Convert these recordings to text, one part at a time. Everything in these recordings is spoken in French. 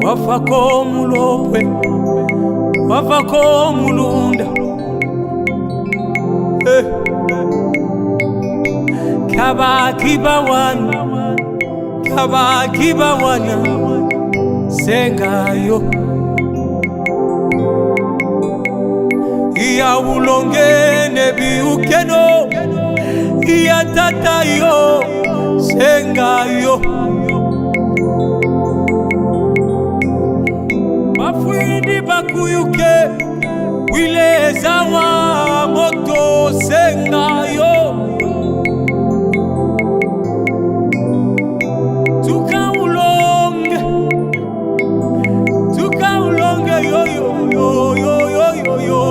wafako mulopwe wafako mulunda Kaba wana sengayo iya ulongene biukeno iya tatayo sengayo mafwindi bakuyuke wileza wa moto sengayo yo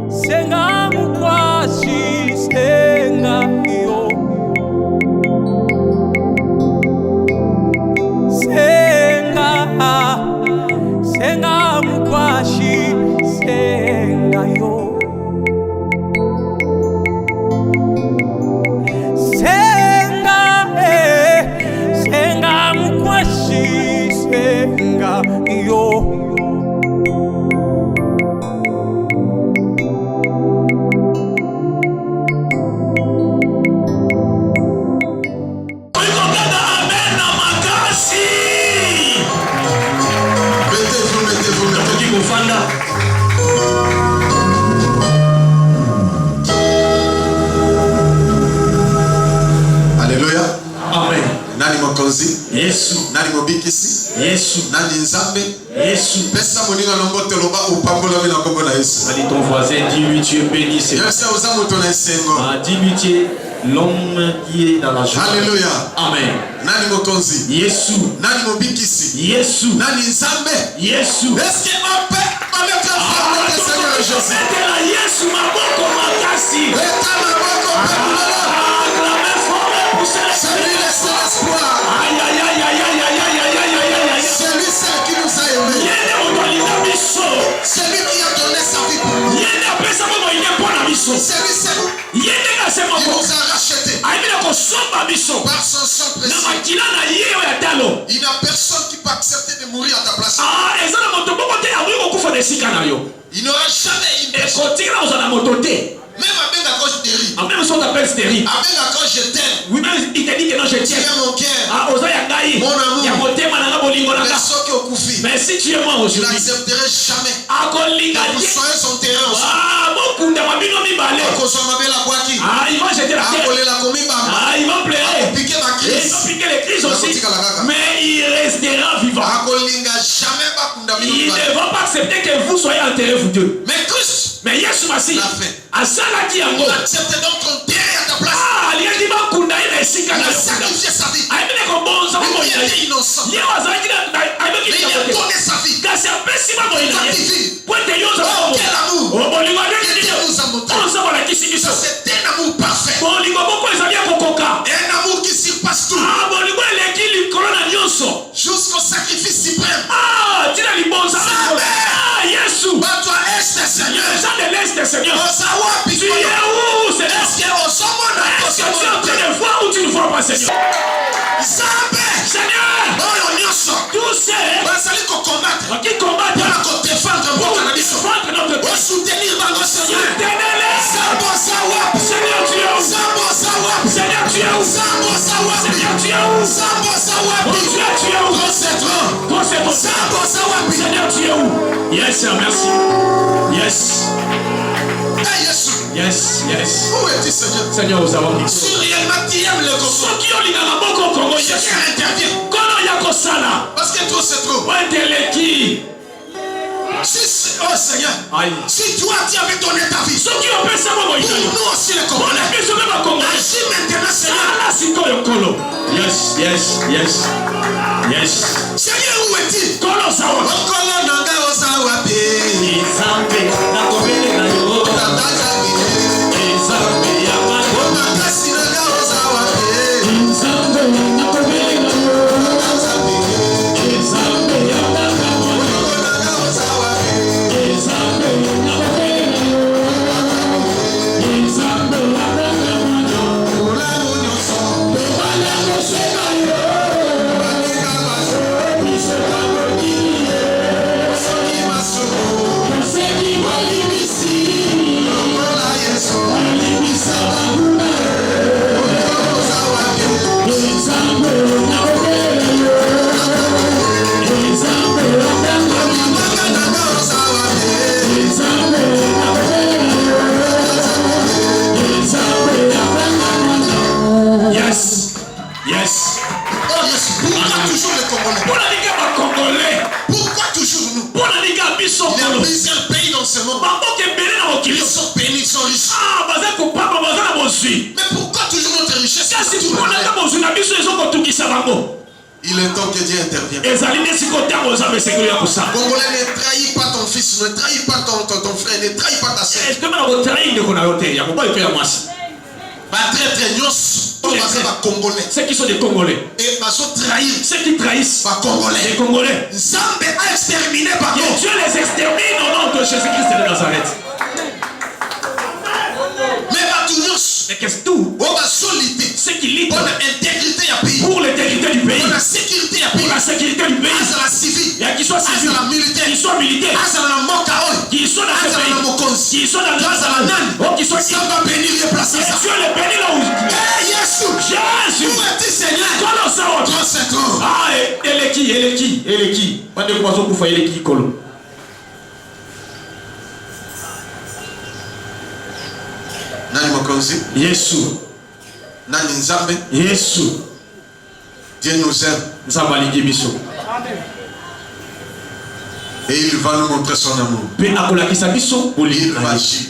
senga mukwashi senga yo senga mukwashi senga yo senga mukwashi senga yo Yesu nani mobikisi Yesu nani nzambe Yesu pesa moninga lombote loba upambola mina kombo na Yesu. Ali ton voisin, dis-lui tu es béni, c'est Yesu uzamu tona esengo. Dis-lui tu es l'homme qui est dans la joie. Alléluia. Amen. Nani mokonzi Yesu nani mobikisi Yesu nani nzambe Yesu. Est-ce que on peut avec la Seigneur Jésus la Yesu maboko makasi eta maboko pemula la main forte pour c'est lui le seul espoir. Aïe aïe aïe aïe aïe aïe aïe aïe aïe aïe. C'est lui seul qui nous a aimés. C'est lui qui a donné sa vie pour nous. C'est lui seul qui nous a rachetés par son sang précieux. Il n'y a personne qui peut accepter de mourir à ta place. Il n'aura jamais une personne. Même avec la cause stérile. Même si on t'appelle stérile. Avec la cause je t'aime. Oui, même il te dit que non, je Tu t'aime. es mon cœur. Mon amour. Mais si tu es moi Je aujourd'hui, n'accepterai jamais. Vous soyez son terrain ensemble. ils vont jeter la terre. Ils vont pleurer. Piquer ma Ils crise. vont piquer les crises aussi. Mais il restera vivant. Ils ne vont pas accepter que vous soyez enterrés, vous deux. Mais Christ, Mais Yesu Masi, à ça la dit en il accepte donc ton terrain à ta place. il a dit Il a sacrifié sa vie. Il était innocent. Mais il a donné sa vie. Quel amour. Que Dieu nous a montré. Ça c'est un amour parfait. Un amour qui surpasse tout. Jusqu'au sacrifice suprême. Yesu. Toi est le Seigneur. Seigneur. Tu es où, Seigneur? Est-ce que tu es en train de voir ou tu ne vois pas, Seigneur? Seigneur, tous ceux qui combattent pour défendre notre pour soutenir notre Seigneur. Seigneur, tu es où? Seigneur, tu es où? Seigneur, tu es où? Seigneur, tu es où? Yes, Seigneur, merci. Yes. Yes, yes. Où es-tu, Seigneur? Seigneur, nous avons dit. Si réellement tu aimes le Congo, Seigneur intervient. Parce que tout se trouve. Oh Seigneur, si toi tu avais donné ta vie pour nous aussi les Congolais, agis maintenant, Seigneur. Yes, yes, yes. Yes. Seigneur, où es-tu? monde. Ils sont bénis, ils sont riches. Mais pourquoi toujours notre richesse? Il est temps que Dieu intervienne. Congolais, ne trahis pas ton fils, ne trahis pas ton frère, ne trahis pas ta soeur. Ceux qui sont des Congolais. Et ceux qui trahissent les Congolais. Zambé a exterminé par Dieu les extermine au nom de Jésus-Christ de Nazareth. Mais qu'est-ce tout? Ceux qui luttent pour l'intégrité du pays, pour la sécurité du pays, qu'il soit civil, qu'il soit militaire, qu'il soit dans ce pays, qu'il soit dans le qu'il soit Dieu les bénit là où Jésus. Ah, elle est qui? Nani mokonzi? Yesu. Nani nzambe? Yesu. Dieu nous aime. Nzambalingi biso. Et il va nous montrer son amour. Il va agir.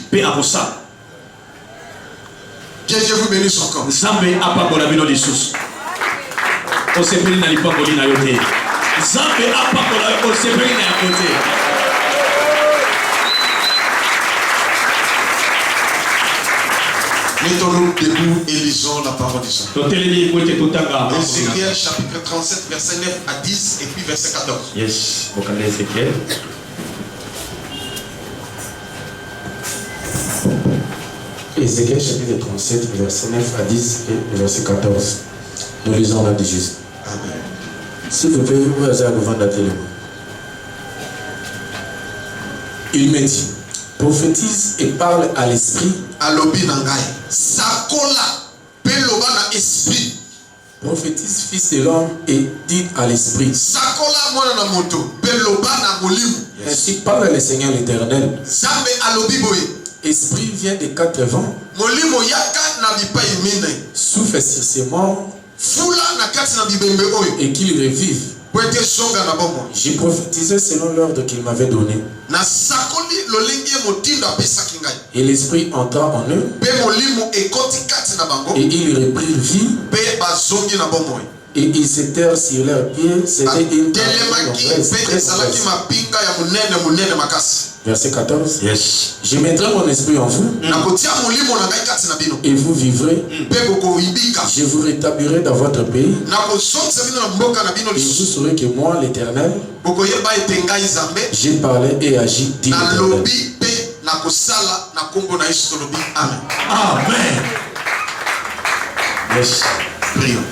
Que Dieu vous bénisse encore. Nzambe apakola bino lisusu. Osepeli na lipakoli na yo te. Nzambe apakola osepeli na yo te. Mettons-nous debout et lisons la parole du Seigneur. Ézéchiel chapitre 37, verset 9 à 10 et puis verset 14. Yes, Ézéchiel. Ézéchiel chapitre 37, verset 9 à 10 et verset 14. Nous lisons là de Jésus. Amen. S'il vous plaît, vous allez nous vendre la télé. Il me dit, prophétise et parle à l'esprit. Alobi nangai. Sakola peloba na esprit. Prophétise, fils de l'homme, et dit à l'esprit. Sakola mwana na moto peloba na molimo. Ainsi parle le Seigneur l'Éternel. Zambe alobi boye. Esprit vient des quatre vents. Molimo yaka na bipai mine. Souffle sur ses morts. Fula na kati na bibembe oyo. Et qu'il revive. J'ai prophétisé selon l'ordre qu'il m'avait donné. Et l'esprit entra en eux. Et ils reprirent vie. Et ils s'étèrent sur leurs pieds. C'était une Verset 14. Yes. Je mettrai mon esprit en vous. Et vous vivrez. Je vous rétablirai dans votre pays. Et vous saurez que moi, l'Éternel, j'ai parlé et agi, dit l'Éternel. Amen. Yes. Prions.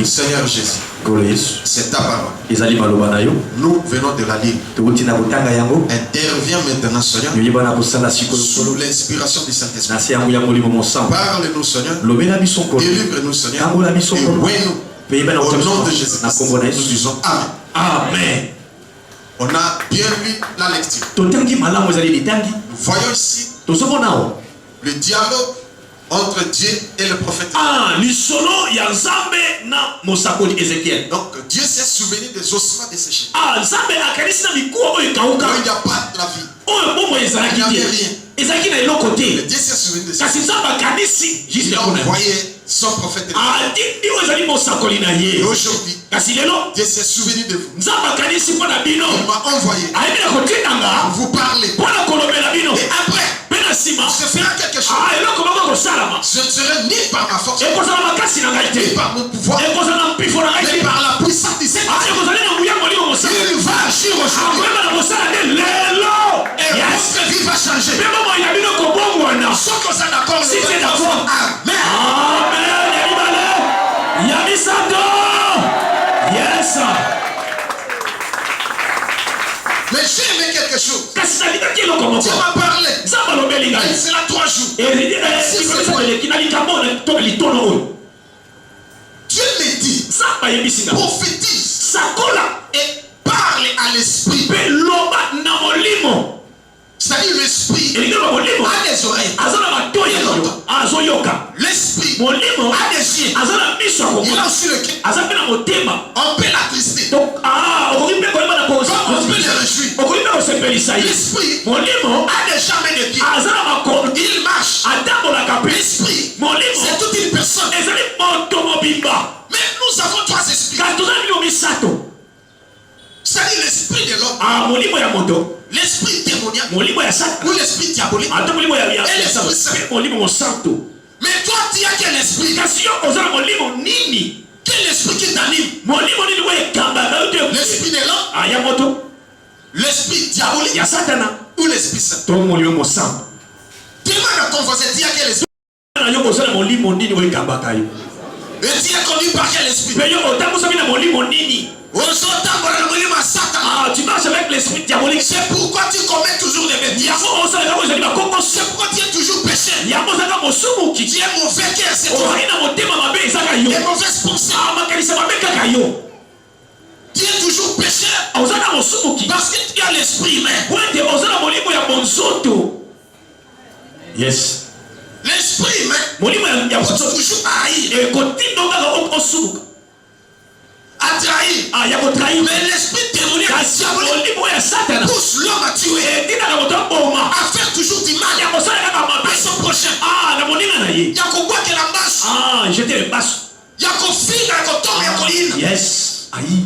Seigneur Jésus, c'est ta parole. Nous venons de la lire. Interviens maintenant, Seigneur, sous l'inspiration du Saint-Esprit. Parle-nous, Seigneur. Délivre-nous, Seigneur. Et au nom de Jésus, nous disons Amen. Amen. On a bien lu la lecture. Nous voyons ici le dialogue entre Dieu et le prophète. Donc Dieu s'est souvenu des ossements desséchés. Il n'y a pas la vie. Il n'y avait rien. Mais Dieu s'est souvenu de ça. Il a envoyé son prophète. Et aujourd'hui, Dieu s'est souvenu de vous. Il m'a envoyé pour vous parler. Et après, je ferai quelque chose. Je ne serai ni par ma force, ni par mon pouvoir, mais par la puissance du Seigneur. Il va agir aujourd'hui. Et votre vie va changer. Sauf que ça d'accord. Amen. Yes. Mais j'ai aimé quelque chose. Dieu m'a parlé. C'est là 3 jours. Dieu me dit, prophétise et parle à l'esprit. C'est-à-dire l'esprit a des oreilles. L'esprit a des yeux. Il a aussi le cœur. On peut l'attrister. On peut le réjouir. L'esprit a des jambes et des pieds. Il marche. L'esprit, c'est toute une personne. Mais nous avons trois esprits. C'est-à-dire l'esprit de l'homme, l'esprit démoniaque, ou l'esprit diabolique, et l'esprit saint. Mais toi, tu as quel esprit? Quel esprit qui t'anime? L'esprit de l'homme, l'esprit diabolique, ou l'esprit saint? Demande à ton voisin, tu as quel esprit? Et tu es conduit par quel esprit? Tu marches avec l'esprit diabolique. C'est pourquoi tu commets toujours des bêtises. C'est pourquoi tu es toujours péché. Tu es mauvais cœur, c'est toi. Les mauvaises pensées. Tu es toujours péché. Parce que tu as l'esprit humain. Yes. L'esprit humain. Toujours haïr. À trahir. Mais l'esprit démoniaque pousse l'homme à tuer, à faire toujours du mal à son prochain. Il y a qu'on voit que la bâche. Il y a qu'on file, il y a qu'on tombe, il y a qu'on line. Yes. Aïe.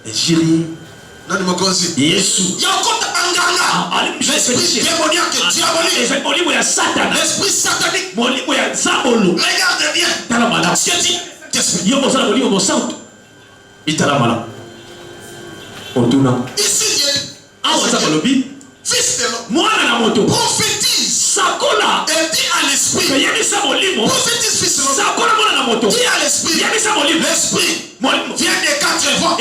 Ejiri. Il y a encore Anganga. L'esprit démoniaque, diabolique. L'esprit satanique. Regarde bien. Ce dit. Ici Dieu, fils de l'homme, prophétise et dit à l'esprit, prophétise fils de l'homme, dit à l'esprit, l'esprit vient des quatre vents et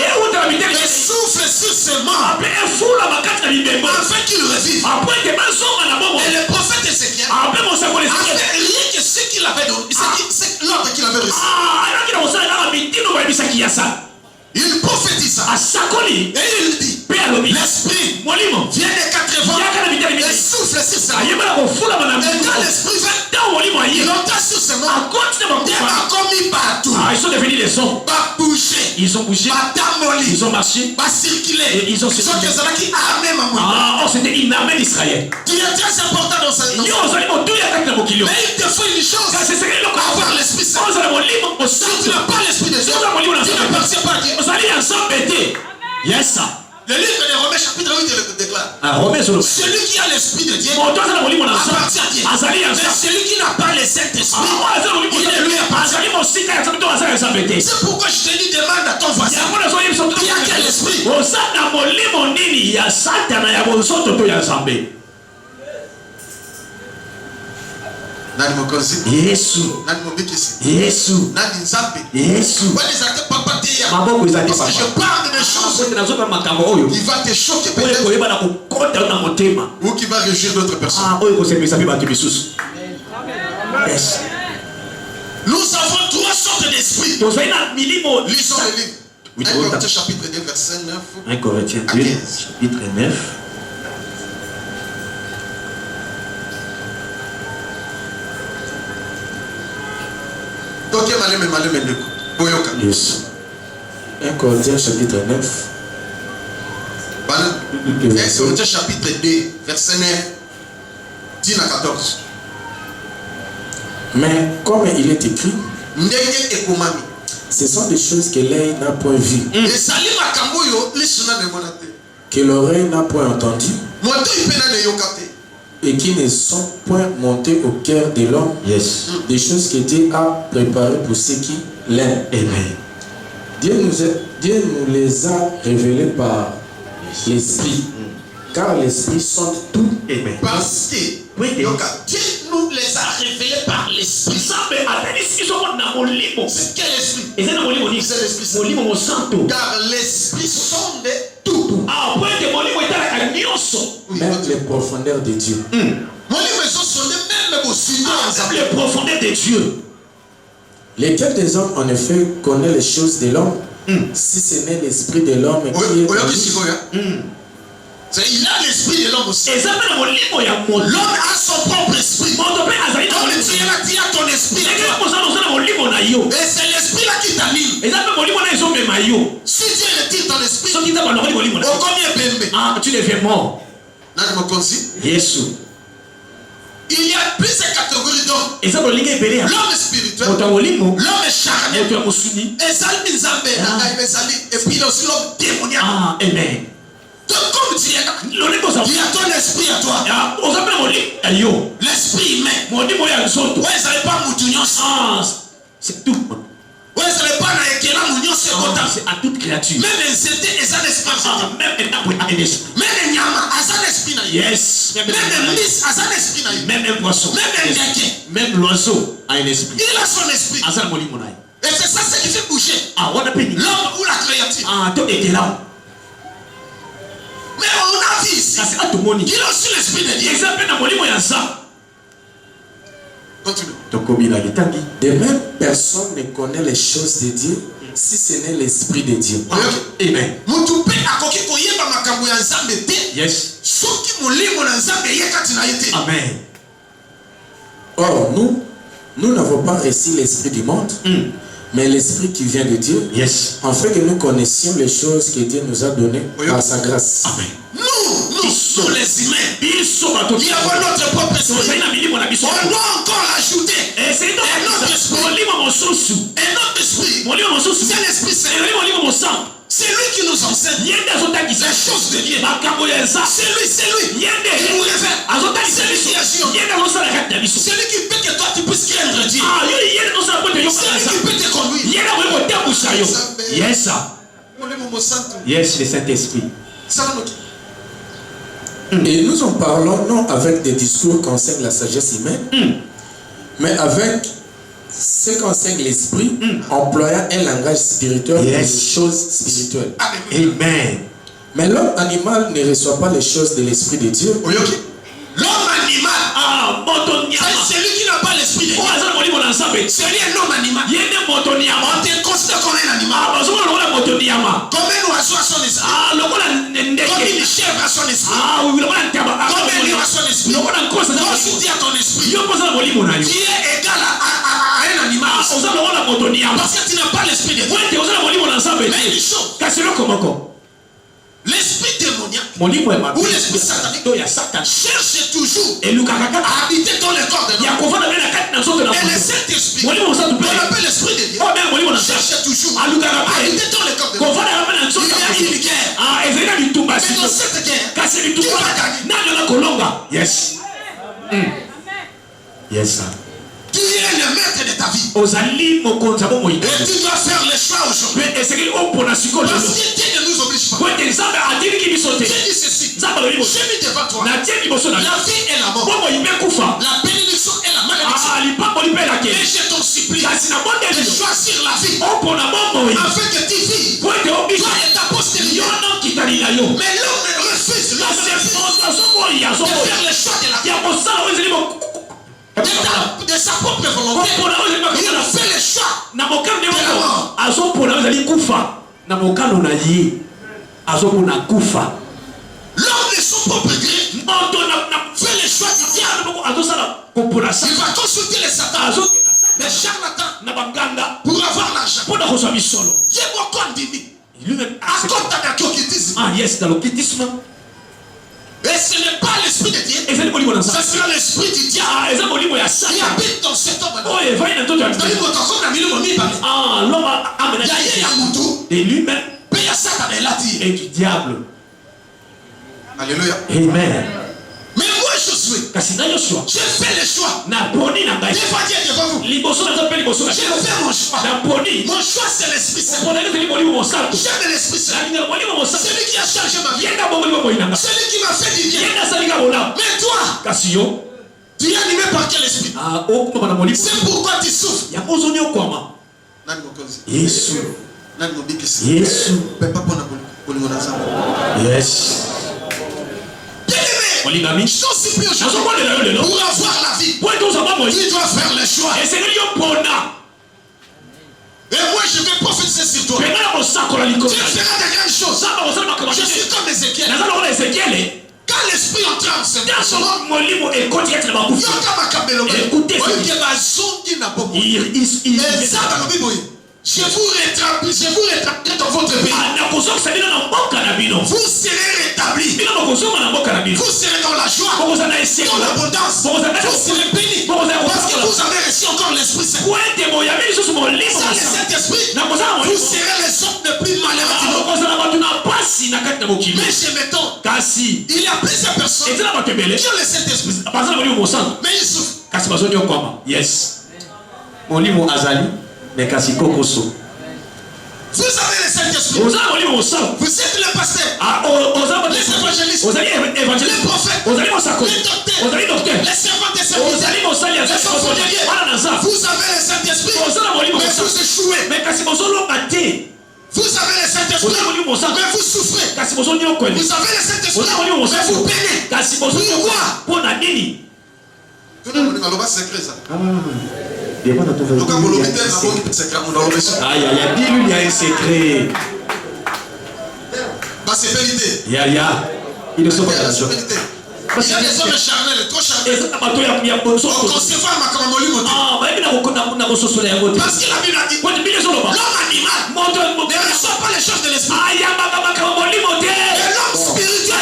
souffle sur ses membres afin qu'il revive. Et le prophète Ézéchiel a fait rien que ce qu'il avait donné, l'ordre qu'il avait reçu. Il prophétise et il dit, l'esprit vient des quatre vents et souffle sur ses membres. Et quand l'esprit vient, il entend sur ses membres. Il m'a commis partout. Ils sont devenus des hommes. Ils ont bougé. Ils ont marché. Et ils ont circulé. C'était une armée d'Israël. Tu es très important dans cette chose. Mais il te faut une chose. Avoir l'esprit saint. Si tu n'as pas l'esprit de Dieu, tu n'appartiens pas à Dieu. Yes, sir. Le livre de Romains chapitre 8 le déclare. Celui qui a l'esprit de Dieu appartient à Dieu. Mais celui qui n'a pas le Saint-Esprit, il ne lui appartient. C'est pourquoi je te dis, demande à ton voisin, qui a quel esprit? Nani mokozi? Yesu. Nani mobikisi? Yesu. Nani nzambe? Yesu. Parce que je parle de choses qui va te choquer peut-être ou qui va réjouir d'autres personnes. Yes. Nous avons trois sortes d'esprits. Lisons le livre. 1 Corinthiens chapitre 2 verset 9. 1 Corinthiens 2 chapitre 9. Yes. 1 Corinthiens chapitre 9. 1 Corinthiens chapitre 2 verset 9. 10 à 14. Mais comme il est écrit, ce sont des choses que l'œil n'a point vues, que l'oreille n'a point entendues, et qui ne sont point montées au cœur de l'homme. Yes. Des choses que Dieu a préparées pour ceux qui l'aiment. Amen. Dieu nous les a révélées par l'Esprit, car l'Esprit sonde tout. Amen. Parce que Dieu nous les a révélés par l'Esprit. C'est quel esprit? C'est l'Esprit Saint. Car l'Esprit sonde tout. Même les profondeurs de Dieu. Les profondeurs de Dieu. Les cœurs des hommes, en effet, connaît les choses de l'homme, si ce n'est l'esprit de l'homme qui est en lui. Il a l'esprit de l'homme aussi. L'homme a son propre esprit. Comme Dieu l'a dit à ton esprit. Et c'est l'esprit-là qui t'anime. Si Dieu retire ton esprit, au combien bébé? Tu deviens mort. Il y a plusieurs catégories d'hommes. L'homme spirituel, l'homme charnel, et puis il y a aussi l'homme démoniaque. Amen. Donc comme Dieu, il y a ton esprit à toi. L'esprit humain. Ouais, ça n'est pas moutounion. C'est tout. Ouais, ça n'est pas c'est à toute créature. même les insectes, ils ont l'esprit. Même les nyama, ils ont l'esprit. Yes. Même les lys, ils ont l'esprit. Même un poisson. Même un gâquet. Même l'oiseau a un esprit. Il a son esprit. Et c'est ça ce qui fait bouger l'homme ou la créature. Mais on a vu ici, il a aussi l'esprit de Dieu. Continue. De même, personne ne connaît les choses de Dieu si ce n'est l'esprit de Dieu. Amen. Yes. Amen. Or, nous n'avons pas reçu l'esprit du monde, mais l'esprit qui vient de Dieu, Yes. afin que nous connaissions les choses que Dieu nous a données par sa grâce. Amen. Nous sommes les humains. Nous avons notre propre esprit. On doit encore ajouter un autre esprit. C'est l'esprit saint. C'est lui qui nous enseigne les choses de Dieu. C'est lui. Il nous révèle. C'est lui qui agit. C'est lui qui peut que toi tu puisses craindre Dieu. C'est lui qui peut te conduire. Yes, sir. Yes, le Saint-Esprit. Et nous en parlons non avec des discours qui enseignent la sagesse humaine, mais avec ce qu'enseigne l'esprit, employant un langage spirituel des choses spirituelles. Amen. Mais l'homme animal ne reçoit pas les choses de l'esprit de Dieu. L'homme animal, c'est celui qui n'a pas l'esprit de Dieu. C'est lui un homme animal. On te considère comme un animal. Comme un oiseau à son esprit. Comme une chèvre à son esprit. Comme un lion à son esprit. Donc tu dis à ton esprit, tu es égal à un animal. Parce que tu n'as pas l'esprit de Dieu. Mais une chose, l'esprit démoniaque ou l'esprit satanique cherche toujours à habiter dans le corps de l'homme. Et le Saint-Esprit, on appelle l'esprit de Dieu, cherche toujours à habiter dans le corps de l'homme. Il y a une guerre. Et dans cette guerre, qui va gagner? Yes. Yes, sir. Tu es le maître de ta vie. Et tu dois faire le choix aujourd'hui. Parce que Dieu ne nous oblige pas. Dieu dit ceci. J'ai mis devant toi la vie et la mort, la bénédiction et la malédiction. Et je t'en supplie de choisir la vie afin que tu vives, toi et ta postérité. Mais l'homme refuse de faire le choix de la vie. De sa propre volonté, il a fait le choix de la mort. L'homme de son propre gré fait le choix du diable. Il va consulter les satans, les charlatans, pour avoir l'argent. Dieu m'a condamné à cause de l'occultisme. Et ce n'est pas l'esprit de Dieu, ce sera l'esprit du diable qui habite dans cet homme-là. Et lui-même et du diable. Alléluia. Amen. Mais moi Josué, j'ai fait le choix. Na Dieu va dire devant vous. J'ai fait mon choix. Mon choix c'est l'esprit saint. J'aime l'esprit saint. Celui qui a changé ma vie. Celui qui m'a fait du bien. Mais toi, tu es animé par quel esprit? C'est pourquoi tu souffres. Yesu. Yesu. Yes. Je t'en supplie aujourd'hui, pour avoir la vie, tu dois faire le choix. Et moi je vais prophétiser sur toi. feras des grandes choses. Je suis comme Ézéchiel. Quand l'esprit entra en ce je vous rétablis dans votre pays. Vous serez rétablis. Vous serez dans la joie, dans l'abondance. Vous serez bénis. Parce que vous avez reçu encore l'Esprit Saint. Sans le Saint-Esprit, vous serez les hommes les plus malheureux du monde. Mais chez Mettons, il y a plusieurs personnes qui ont le Saint-Esprit. Mais ils souffrent. Yes. Vous avez le Saint-Esprit. Vous êtes le pasteur, les évangélistes, les prophètes, les docteurs, les servants des services, les enfants de Dieu. Vous avez le Saint-Esprit, mais vous échouez. Vous avez le Saint-Esprit, mais vous souffrez. Vous avez le Saint-Esprit, mais vous peinez. Pourquoi? Aïe, dis-lui, il y a un secret. C'est vérité. Ils ne sont pas Il y a des hommes charnels, trop charnels. On conçoit ma camomoli. Parce que la Bible a dit l'homme animal ne reçoit pas les choses de l'esprit. Et l'homme spirituel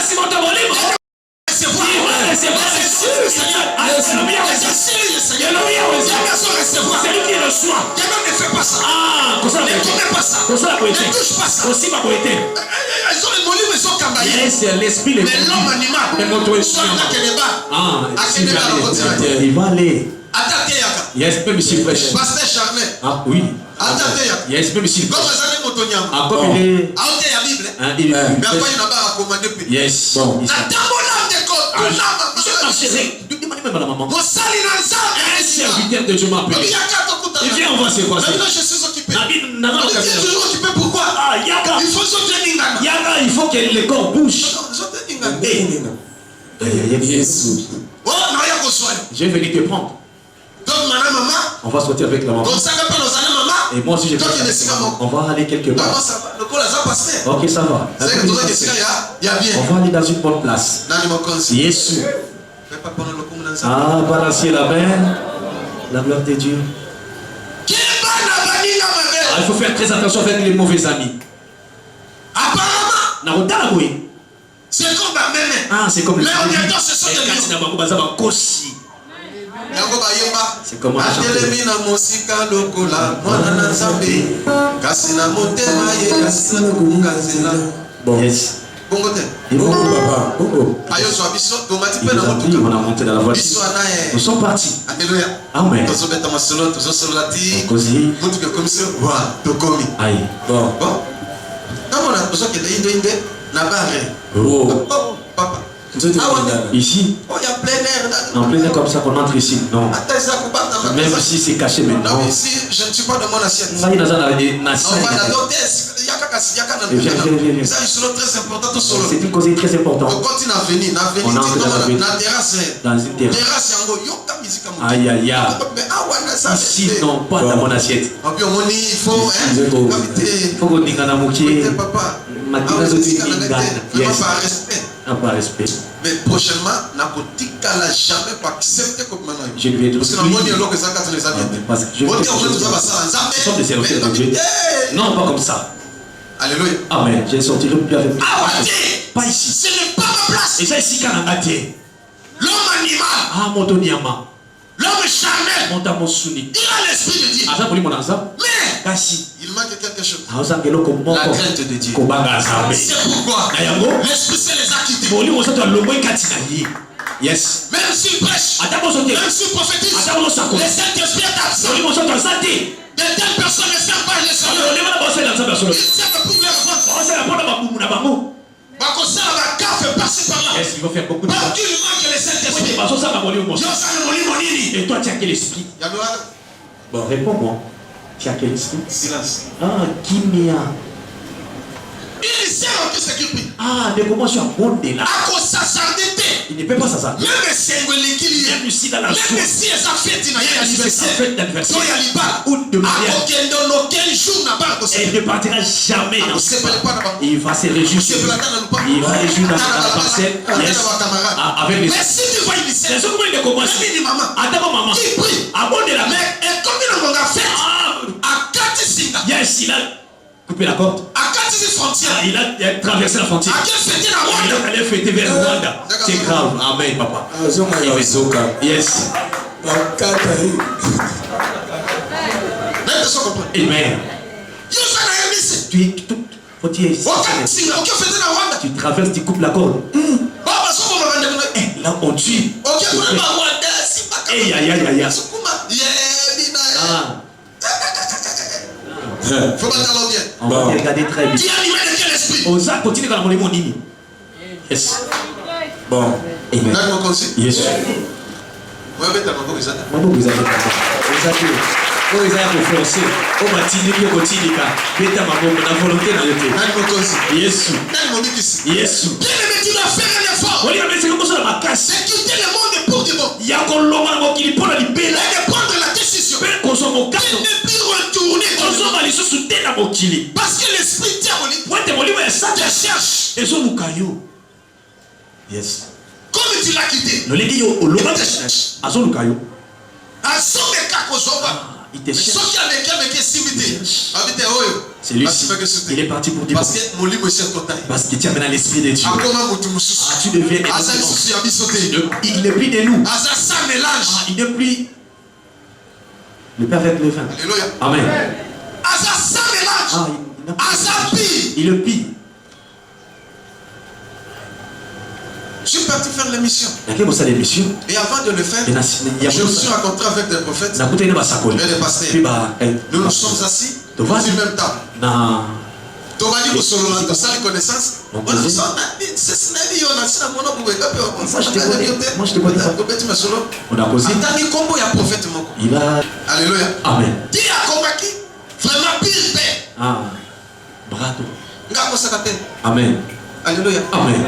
celui qui reçoit. Dieu ne fait pas ça. Ne commet pas ça. Ne touche pas ça. C'est l'esprit. Mais l'homme animal, il va aller. Yes, même si fraîche. Pasteur Charnet. Oui. Yes, même si fraîche. Comme il est. Yes. Bon. Un serviteur de Dieu m'appelle. Il vient, on va se voir. Je suis occupé. Je suis toujours occupé. Pourquoi? Il faut que le corps bouge. Je vais venir te prendre. On va sortir avec la maman. Et moi aussi je vais. On va aller quelque part. Ok, ça va. On va aller dans une bonne place. Jésus. Balancer la main. La gloire de Dieu. Il faut faire très attention avec les mauvais amis. Apparemment, c'est comme la même. C'est comme les mais en même temps, ce sont des lions. C'est comment bon. Yes. On a monté dans la voiture. Nous sommes partis. Amen. Aïe. Bon. Papa. Ici, en plein air comme ça qu'on entre ici, non. Même si c'est caché maintenant. Ici, je ne suis pas dans mon assiette. Ça, il y a c'est une cause très importante. On entre dans une terrasse. Aïe, aïe, aïe. Ici, non, pas dans mon assiette. Il faut qu'on dise à pas respect. Mais prochainement, jamais pas accepter comme maintenant. Je lui ai dit. Parce que je veux des serviteurs de Dieu. Non, pas comme ça. Alléluia. Amen. Je sortirai plus avec lui. Pas ici. Ce n'est pas ma place. Et ça ici, quand on a dit. L'homme animal. L'homme charnel. Il a l'esprit de Dieu. Mais il manque quelque chose. La crainte de Dieu. C'est pourquoi l'esprit c'est les a quittés. Yes. Même s'il prêche, même s'il prophétise, le Saint-Esprit est absent. De telles personnes ne servent pas le Seigneur. Ils servent pour leur vendre. Ça fait passer par là. Yes, il va faire beaucoup de choses. Il manque le Saint-Esprit. Et toi, tu as quel esprit? Bon, réponds-moi. Tu as quel esprit? Silence. Kimia. Il sait que c'est qui prie. Mais comment je suis abondé là? Il ne peut pas s'asseoir. Même si dans la joie. Même si ça fête d'anniversaire. Ou de mariage. il ne partira jamais. Il va se réjouir. Il va réjouir dans la parcelle. Avec les. Mais si tu vois une scène, Attends, maman. qui prie, abonne la main. et comme il a fait, à Katisinga, Yes, il a coupé la porte. à Katisi frontière, Il a traversé la frontière. à quel fêter la Il Rwanda. est allé fêter vers le Rwanda. C'est grave. Amen, papa. Yes. Même de son comprendre. Amen. Yo, ça n'a rien mis. Tu es tout. Faut dire ici. Au Katisinga, au fêter la Rwanda. Tu traverses, tu coupes la corde. Baba, son moment, on va demander. Là, on tue. Ok, on va Rwanda, si pas comme Aïe, aïe, aïe, aïe. Sukuma. Yeah, Bina. Ah. Faut pas t'en bien. On va regarder très bien. Qui a animé de quel esprit? Oza continue quand on est mon nini. Yes. Bon. Amen. Nani mon conseil? Yes. Ouais, mais t'as mon conseil. Maman, vous avez oh, ils ont forcé. Oh, ma tini, qui est continue. Beta, maman, on a volonté dans le thé. Nani mon conseil? Yes. Nani mon dikisi? Yes. Bien aimé, tu dois faire un effort. On dit, mais c'est comme ça, ma casse. C'est quitter le monde pour du bon. Il y a encore l'homme qui prend la libération. Et de prendre la décision. Qu'on soit mon cas. Et ne plus retourner. On soit allé se soutenir dans mon kili. Parce que l'esprit diabolique Moi, t'es mon livre, ça te cherche. et son caillou. Yes. Comme tu l'as quitté. Le légui au loma te cherche. à son caillou. À son mec au Zoba. Il te Mais cherche. sauf qu'il y a des gars qui sont simité. C'est lui. Il est parti pour dire. Parce que mon livre est total. Parce qu'il tient maintenant l'esprit de Dieu. Tu deviens il n'est plus de nous. Ça mélange. Il n'est plus le Père avec le vin. Alléluia. Amen. Ça mélange. Ça pire. Il le pille. Je suis parti faire l'émission. Et avant de le faire, je me suis rencontré avec des prophètes et des pasteurs. Nous nous sommes assis sur le même table. Tu vas dire que tu as ça les connaissances. Moi je te vois pas. Alléluia. Amen. Qui a convaincu vraiment pire père. Ah, bravo. Amen. Amen. Alléluia. Amen.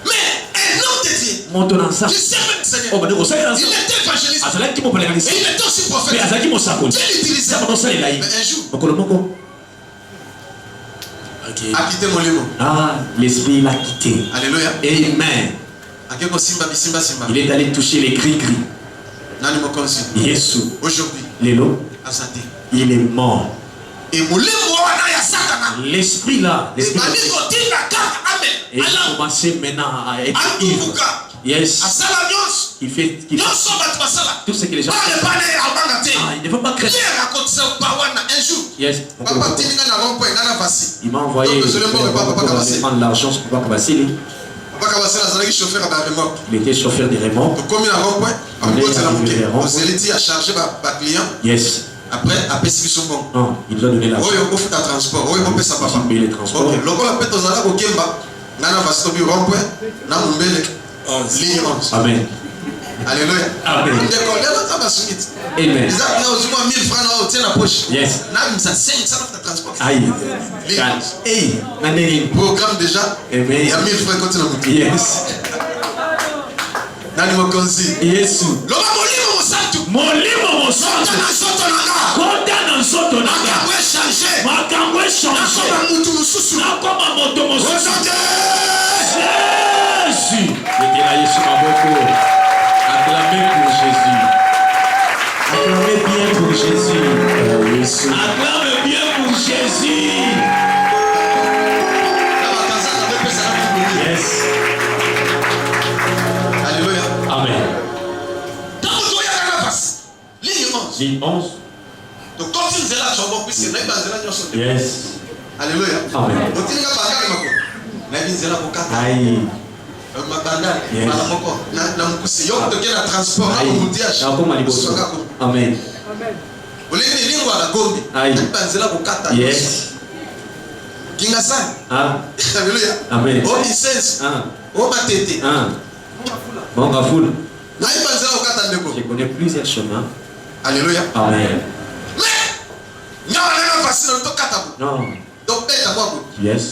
Mais un homme de Dieu, Monte dans ça. je sais même Seigneur, Oh, mais on sait il était évangéliste et il était aussi prophète. Dieu l'utilisait. Mais un jour, a quitté mon limo. Ah, l'esprit l'a quitté. Alléluia. Amen. Il est allé toucher les gris-gris. Yesu. Aujourd'hui, Lélo, il est mort. et mon limo a Satana. L'esprit là, Et l'esprit Bani continue à faire Amen. et il a commencé maintenant à être ivre. Yes. Il fait tout ce que les gens font. Ah, il ne veut pas créer. Un jour, Yes. papa Tininga na rompo et nana Vassi. Il m'a envoyé pour aller prendre l'argent pour Papa Vassili. Papa Vassi a chauffeur à remorque. Il était chauffeur de remorque. Comme il a rompo, on s'est dit à charger ma client. Yes. Après, après ce qu'ils sont bons. Non, il doit donner l'argent. Oui, on fait un transport. Oui, on fait ça papa. Il paye les transports. Ok, local appelle ton zala au Kemba. Nana Vassi tobi rompo, na mumbele. Ligne 11. Amen. Alléluia. Amen. Amen. Ils ont 1000 francs là, tiens la poche. Yes. Là, ça 5, ça fait le transport. Aïe. Hey, Naneli. Programme déjà. Amen. Il y a 1000 francs quand tu l'as. Yes. Nani mokonzi. Yesu. Loba molimo mosantu. Molimo mosantu. Na soto nanga. Konda na soto nanga. Makambo changer. Makambo changer. Nakoma mutu mususu. Nakoma moto mosusu. Jésus. Mettez la Yesu maboko. Acclamez pour Jésus. Acclamez bien pour Jésus. Acclamez bien pour Jésus. Yes. Alléluia. Amen. Ligne 11. Donc, quand tu là, tu vas voir, puisque tu es yes. Alléluia. Amen. Donc, tu n'as pas de Aïe. yes. Amen. Aïe. Yes. Ah. Alléluia. Amen. Oh, license. Ah. Oh, ma tête. Ah. Bon, Gafoul. Je connais plusieurs chemins. Alléluia. Amen. Mais, non. Donc, yes.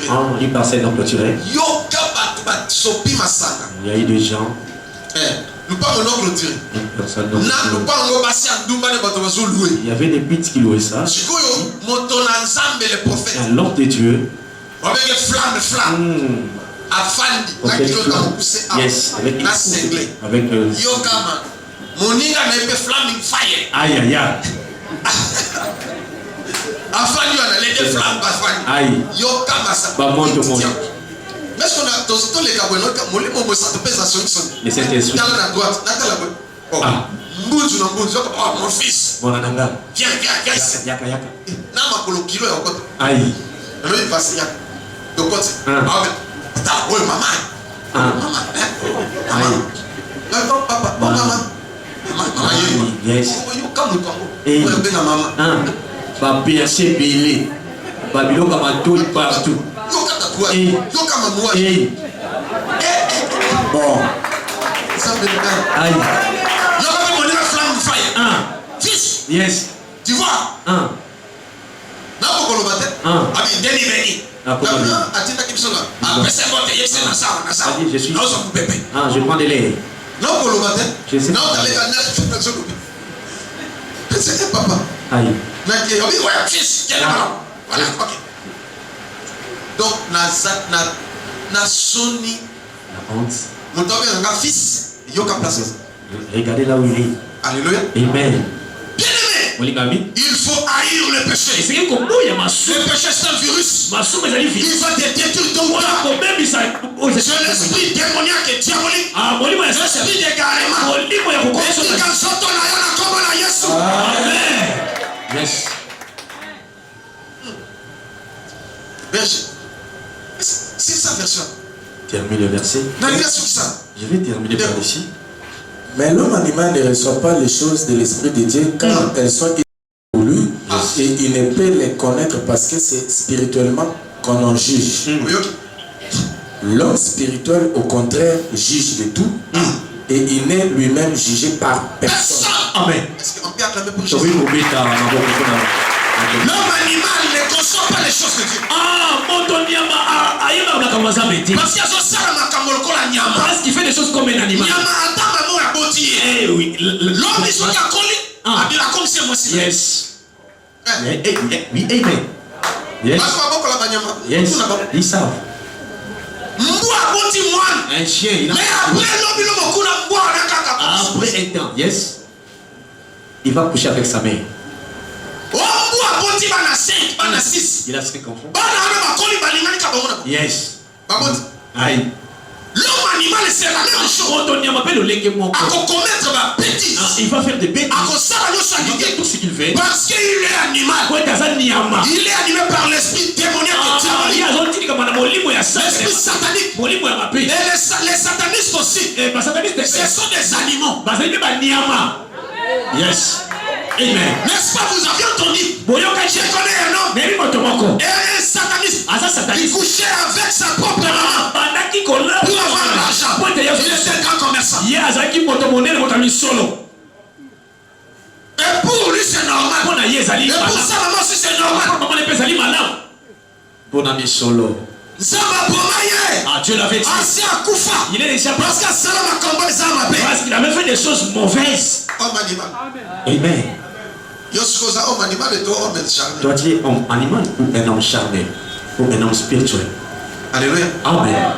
Ah, il passait non clôturé. Il y a eu des gens. Nous pas mon oncle tiré. Il y avait des pits qui louaient ça. L'ordre de Dieu. Avec les flammes. Yes, avec aïe aïe aïe. Aïe. Mais c'est esprit. Ah. Mon fils. Mon ananga. Viens. Yaka. Aïe. Yes. Papi assez belé. Babylon comme un tout partout. Bon. Aïe. Fils. Yes. Tu vois? Je suis. Je prends des lait. Je sais. C'est papa. Aïe. Voilà, ok. Donc, na soni. La honte. Mon fils, regardez là où il est. Alléluia. Amen. Bien-aimé, il faut haïr le péché. Le péché, c'est un virus. Il va te détruire ton corps. C'est l'esprit démoniaque et diabolique. L'esprit d'égarement. Amen. Yes. C'est sa version. Termine le verset. Je vais terminer par ici. Mais l'homme animal ne reçoit pas les choses de l'Esprit de Dieu car elles sont évoluées et il ne peut les connaître parce que c'est spirituellement qu'on en juge. L'homme spirituel, au contraire, juge de tout et il n'est lui-même jugé par personne. Amen. Est-ce qu'on peut acclamer pour Jésus? L'homme animal ne conçoit pas les choses de Dieu. Parce qu'il fait des choses comme un animal. L'homme est sur la colle. Yes. Oui, amen. Yes. Yes. Ils savent. Un chien. Après un temps. Yes. Il va coucher avec sa mère. Il a 5 enfants. Yes. Aïe. L'homme animal, c'est la même chose. Il va faire des bêtises. Il fait tout ce qu'il fait. Parce qu'il est animal. Il est animé par l'esprit démoniaque. L'esprit satanique. Et les satanistes aussi. Ce sont des animaux. Yes. Amen. N'est-ce pas, vous avez entendu? Je connais un homme. Et un sataniste. Il couchait avec sa propre maman pour avoir l'argent. Il était un grand commerçant. Et pour lui c'est normal. Et pour sa maman aussi c'est normal. Bon ami solo. Dieu l'avait dit. Il est déjà parce qu'il avait fait des choses mauvaises. Amen. Toi tu es homme animal ou un homme charnel ou un homme spirituel? Alléluia. Amen.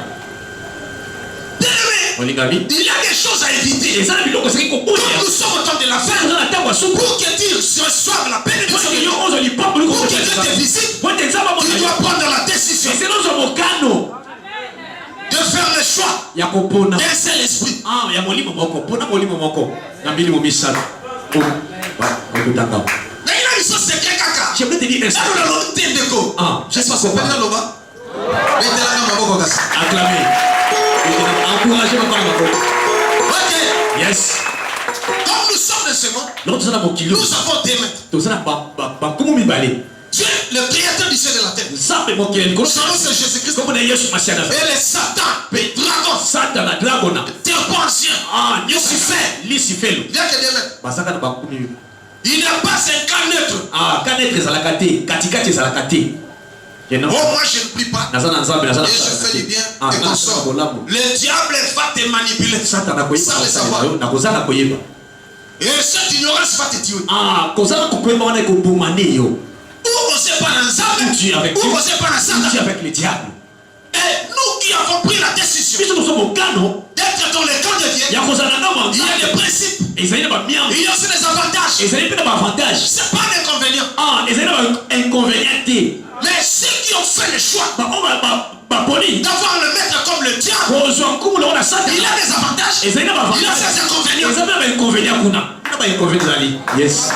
Il y a des choses à éviter. Comme nous sommes au temps de la fin, pour que Dieu reçoive la bénédiction, pour que Dieu te visite, tu dois prendre la décision de faire le choix d'un seul esprit. Je voulais te dire acclamez. Encouragez ma parole. Yes. Comme nous sommes de ce monde, nous avons des mains. Dieu, le créateur du ciel et de la terre. Son nom c'est Jésus-Christ. Et les Satan, dragon, serpent ancien, Lucifer. Viens que Dieu m'aide. Il n'y a pas 50 neutres. Bien-aimé, Oh, moi je ne prie pas. Et je fais du bien et qu'on sort. Le diable va te manipuler sans le savoir. Et cette ignorance va te tuer. Ou on sait pas dans Zambie, ou on sait pas dans Satan. avec le diable. Et nous qui avons pris la décision d'être dans le camp de Dieu, il y a des principes. Il y a aussi des avantages. C'est pas un inconvénient. Mais ceux qui ont fait le choix d'avoir le maître comme le diable, il a des avantages, il a ses inconvénients. Yes.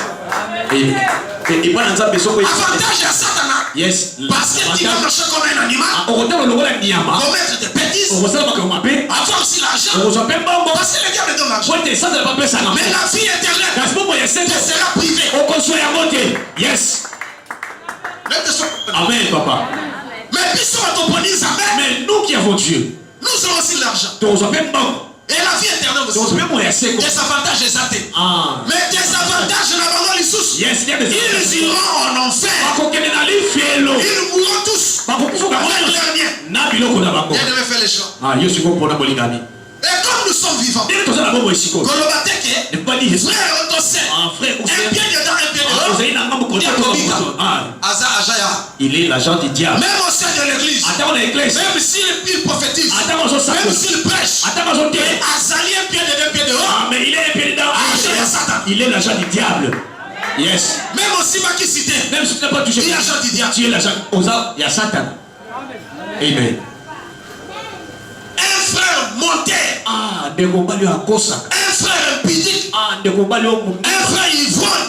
Avantage à Satan. Yes. Parce qu'il va marcher comme un animal, commettre des bêtises, avoir aussi l'argent. Parce que le diable donne l'argent. Mais la vie éternelle sera privée. Yes. Amen, papa. Mais nous qui avons Dieu, nous avons aussi l'argent. Et la vie éternelle aussi. Des avantages exaltés. Mais des avantages ils iront en enfer. Ils mourront tous. Bien devait faire les choix. Et comme nous sommes vivants, il est l'agent du diable. Même au sein de l'église, même s'il prophétise, même s'il prêche, Azali un pied de 2 pieds dehors, mais il est un pied dedans. Il est l'agent du diable. Yes. Même aussi ma qui cité, même si tu n'as pas touché, il est l'agent du diable. Tu es l'agent. Il y a Satan. Amen. Un frère monté. Un frère impudique. Un frère ivrogne.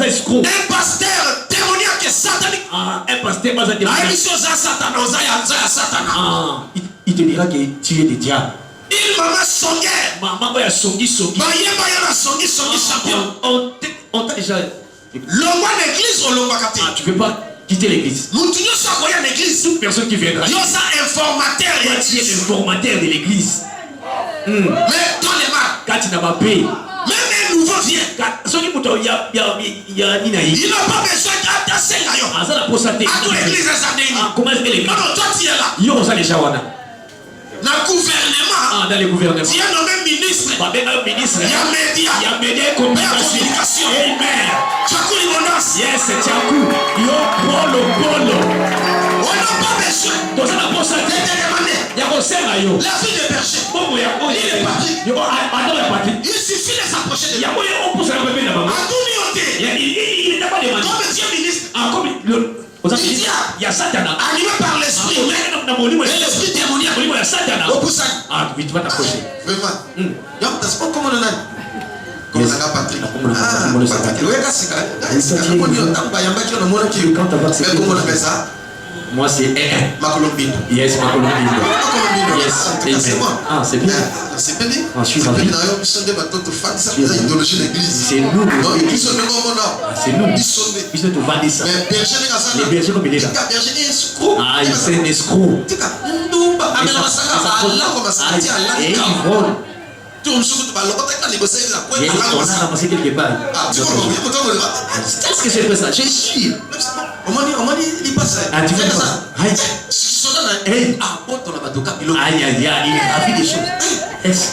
Escroc. Un pasteur démoniaque et satanique. Un pasteur il te dira que tu es des diables. Il m'a songué. Maman songi. Champion. On t'a déjà. L'omba l'église ou l'omba kate. Tu ne peux pas quitter l'église. Nous disons ça à l'église. Toute personne qui viendra. Il y a ça informateur. Tu es informateur de l'église. Mais dans les mains. Quand tu n'as pas payé. Même un nouveau vient. Il n'a pas besoin d'être à toute l'église. Comment est-ce que l'église? Non, toi tu es là. Yo, ça les jawana. Dans le gouvernement. Dans le gouvernement. Tu es nommé ministre. Il y a média. Il y a média et communication. Amen. Tchakou l'immonance. Yes, c'est Tchakou. Yo, polo. On n'a pas besoin. Dans la poste de demander. Il y a un serre yo. La vie de berger. Il est parti. Il suffit de s'approcher de lui. Il n'est pas demandé. Comme Dieu ministre. Il y a Satan. Animé par l'esprit. Et l'esprit démoniaque. Il y a Satan. Oui, tu vas t'approcher. Vraiment. Comment on a Patrick. Moi c'est Makolombino. Yes, Makolombino. Yes, c'est bon. C'est bien. C'est bien. C'est nous. C'est nous. Ils sont vendus ça. Les bergers comme il est là. Il c'est un escroc. Et il vole. On a ramassé quelque part. Qu'est-ce que c'est que ça? J'ai chié. Il passe. Tu fais ça? Aïe, il est ravi des choses. Yes.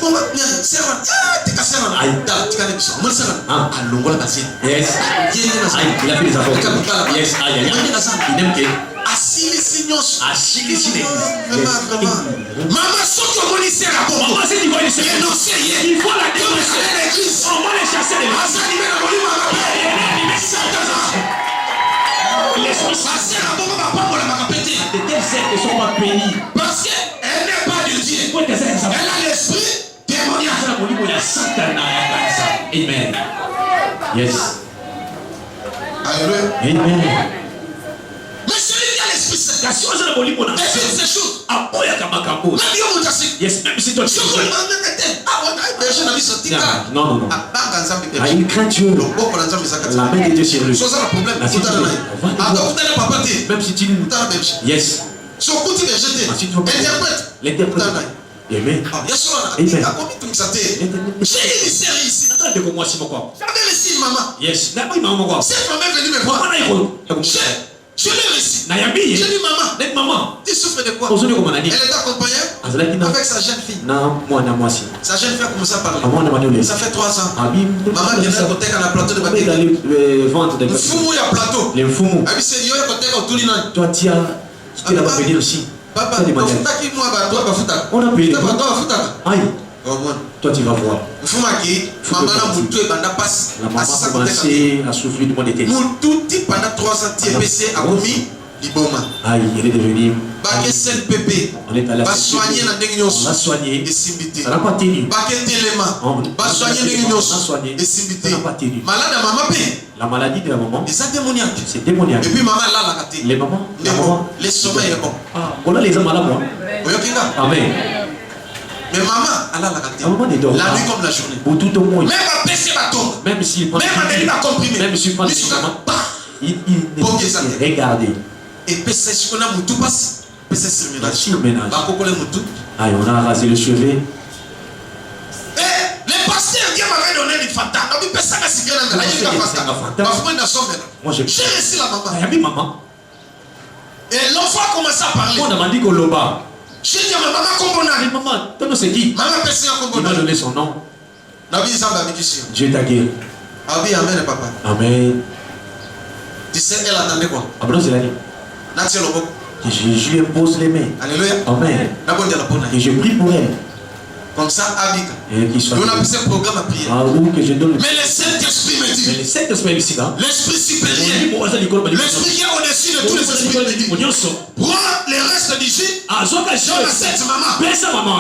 Il a fait des affaires. Yes. Il aime que. Maman, saute au ministère à bon. Maman, c'est du ministère. Il faut la dénoncer. On va les chasser. L'esprit passer à bon, va péter. De telles sectes ne sont pas bénies. Parce qu'elle n'est pas de Dieu. Elle a l'esprit démoniaque. Amen. Yes. Alléluia. Amen. Mais celui qui a l'esprit saint, ces choses. Yes, même si toi tu non. Il craint Dieu. La main de Dieu sur lui. Même si tu yes. L'interprète. Amen. Yes. Cette maman est venue me voir. Je l'ai réussi. J'ai dit maman, tu souffres de quoi? Elle est accompagnée avec sa jeune fille. Sa jeune fille a commencé à parler. Ça fait 3 ans. Maman vient à côté dans la plateau de Batéka. Le fumu ya plateau. Le fumu. C'est yo côté autour là. Toi tu l'as pas payé aussi. Papa, on a payé. Toi tu vas voir. La maman a commencé à souffrir du monde était. Pendant 3 ans, TPC a commis l'iboma. Il est devenu. On est allé à soigner. On l'a soigné. Ça n'a pas tenu. On a soigné. Malade à maman. La maladie de la maman, c'est démoniaque. C'est démoniaque. Et puis maman là, les mamans, les sommeils est bon. On a les hommes malades. Amen. Mais maman, elle a la maman ne dort la nuit comme la journée. Pour tout au monde. Même à baisser bâton. Même s'il prend. Même à délire à comprimer. Même s'il prend des médicaments. Il ne regarde. Et PC, ce qu'on a moutou passe. PC sur ménage. On a rasé le cheveu. Les pasteurs qui m'avaient donné des fantas. Moi j'ai réussi la maman. Et l'enfant a commencé à parler. On a dit que l'oba. J'ai dit à ma maman Kombona. Maman, tu sais qui? Maman Pessia Kombona. Il m'a donné son nom. Dieu t'a guéri. Amen, papa. Amen. Tu sais, elle attendait quoi? Je lui impose les mains. Alléluia. Amen. Et je prie pour elle. Comme ça, Abika. On a mis un programme à prier. Que je donne. Mais le Saint-Esprit me dit. Mais le Saint-Esprit ici là. L'Esprit supérieur. L'Esprit qui est au-dessus de tous les esprits. Prends les restes du jus. Donne à cette maman.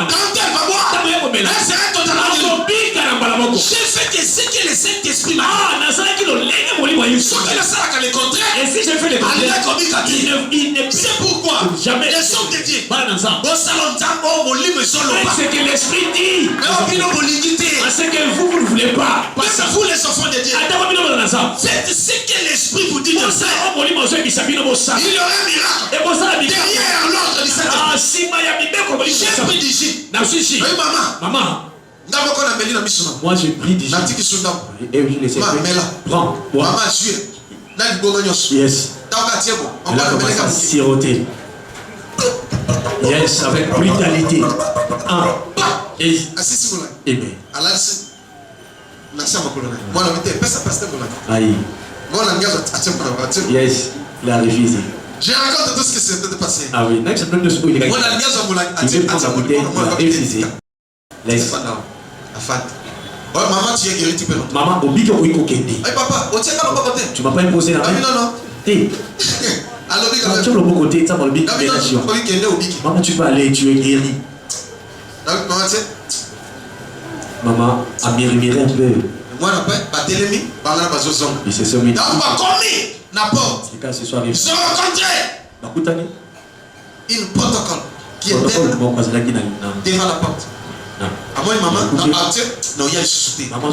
Quand elle va boire, elle sera totalement guérie. J'ai fait ce que le Saint-Esprit m'a dit. Ce qui ne sera qu'à le contraire. Et si je fais le contraire, c'est pourquoi jamais les hommes de Dieu. C'est que l'Esprit dit. Parce que vous ne voulez pas. Même vous les enfants de Dieu. Faites ce que l'Esprit vous dit de faire. Il y aura un miracle. Derrière l'ordre du Saint-Esprit. J'ai pris du jus. Oui, maman. Moi j'ai pris du jus. Et je laisse. Prends. Maman, yes. Elle a commencé à siroter. Yes, avec brutalité. Et amen. Aïe. Yes, il a refusé. Je raconte tout ce qui s'est passé. Ah oui, il veut prendre la bouteille, il a refusé. Laisse. Maman, tu es guéri, tu peux rentrer. Maman, au bico, oui, coquette. Papa, tu m'as pas imposé la main. Non. Tu es le bon côté, ça va le bic. Maman, tu peux aller, tu es guéri. Maman a murmuré un peu. Il s'est soumis. Ils se rencontraient. Une protocole qui était devant la porte. Moi, maman, non, il y a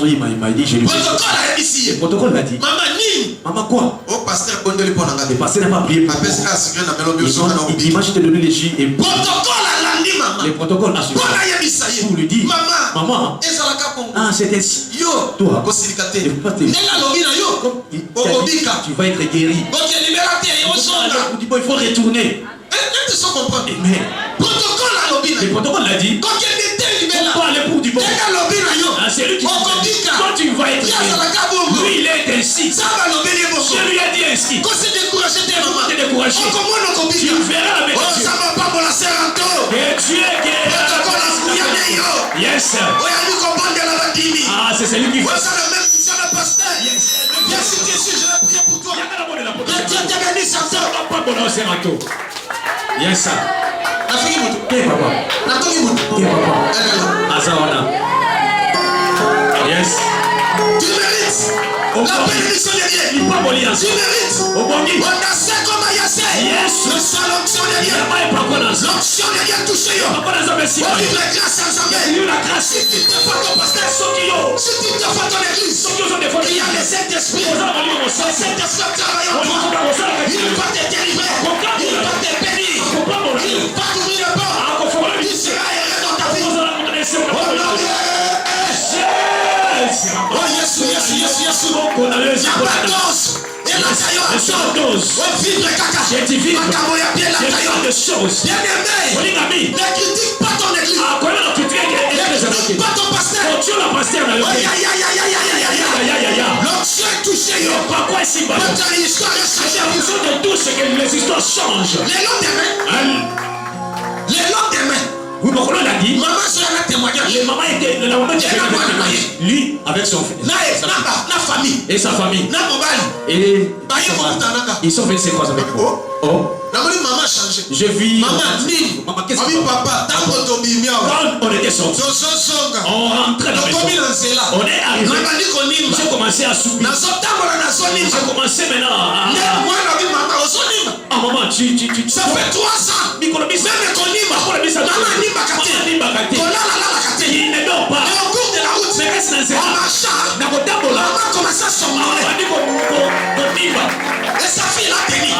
une maman, il dit, je lui ai le protocole m'a dit. Maman, quoi? Oh, pasteur, le pasteur n'a pas prié pour moi. Dimanche, je t'ai donné les jus et les protocoles a suivi. Pour lui dire, maman, c'est ainsi. Toi, tu vas être guéri. Il faut retourner. Mais le protocole l'a dit. Pour aller pour du bon. C'est lui qui dit. Quand tu vas être guéri, lui il est ainsi. Je lui ai dit ainsi. Quand c'est découragé, t'es découragé. Tu verras la bénédiction. Et tu es guéri. Yes. C'est celui qui fait. Bien sûr, je vais prier pour toi. Dieu te bénisse, yes, sir. Papa. Azawana. Yes. Tu mérites la bénédiction de Dieu. Tu mérites. On a fait comme Ayassé. Yes. Le seul l'onction de Dieu. L'onction de Dieu touche. On vit la grâce ensemble. Si tu te fais ton pasteur, si tu te fais ton église, il y a le Saint-Esprit. Le Saint-Esprit travaille en toi. Il va te délivrer. Il va te bénir. Il va t'ouvrir le port. Il sera heureux dans ta vie. Oh non, oh yes. Il y a pas d'os. Et là, Le soir 12. J'ai dit vivre. J'ai fait des choses. Bien-aimé, ne critique pas ton église. Ne critique pas ton pasteur. L'onction est touchée. Votre histoire est changée. De tout ce que les histoires changent. Les lendemains. Oui, donc on l'a dit. Maman soeur a témoigné. La maman était lui avec son fils. La famille. Et sa famille. Et ils sont venus se croiser avec moi. Oh. Maman changé. Je vis. Maman, qu'est-ce que papa, quand on était sortis. On rentrait dans la maison. On est arrivé. J'ai commencé à soupir. J'ai commencé maintenant à... Ah maman, tu... Ça fait 3 ans. Il ne dort pas. Au cours de la route, en marchant, maman commence à somnoler. Et sa fille l'a tenu.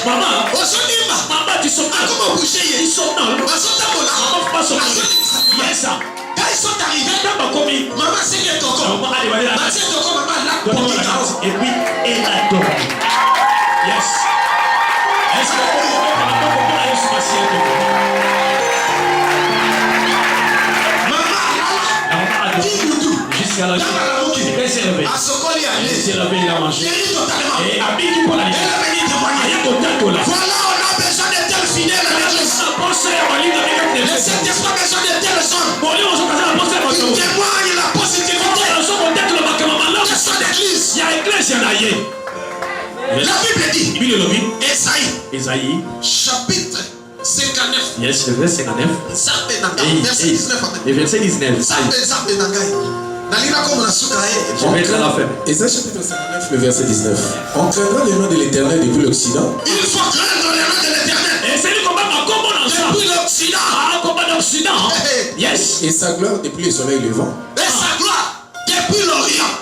Maman, tu sommes comment bouger? Ils sont dans le... Quand ils sont arrivés, maman s'est dit Toko. Maman là. Et puis, elle a dormi. Yes. Est-ce que maman, jusqu'à la nuit. Elle s'est réveillée. Elle s'est réveillée, il a mangé. Et Abidi pour la nuit. Voilà, on a besoin de tels fidèles. Le Saint-Esprit a besoin de tels hommes. Qui témoignent la positivité de son église. La Bible dit, Esaïe, chapitre 59. Yes, le verset 59. Verset 19. Le verset 19. Je vais être à la fin. Esaïe chapitre 59, le verset 19. On craindra le nom de l'Éternel depuis l'Occident. Il faut craindre le nom de l'Éternel. Et c'est lui qu'on va depuis l'Occident. Yes. Et sa gloire depuis le soleil levant. Et sa gloire depuis l'Orient.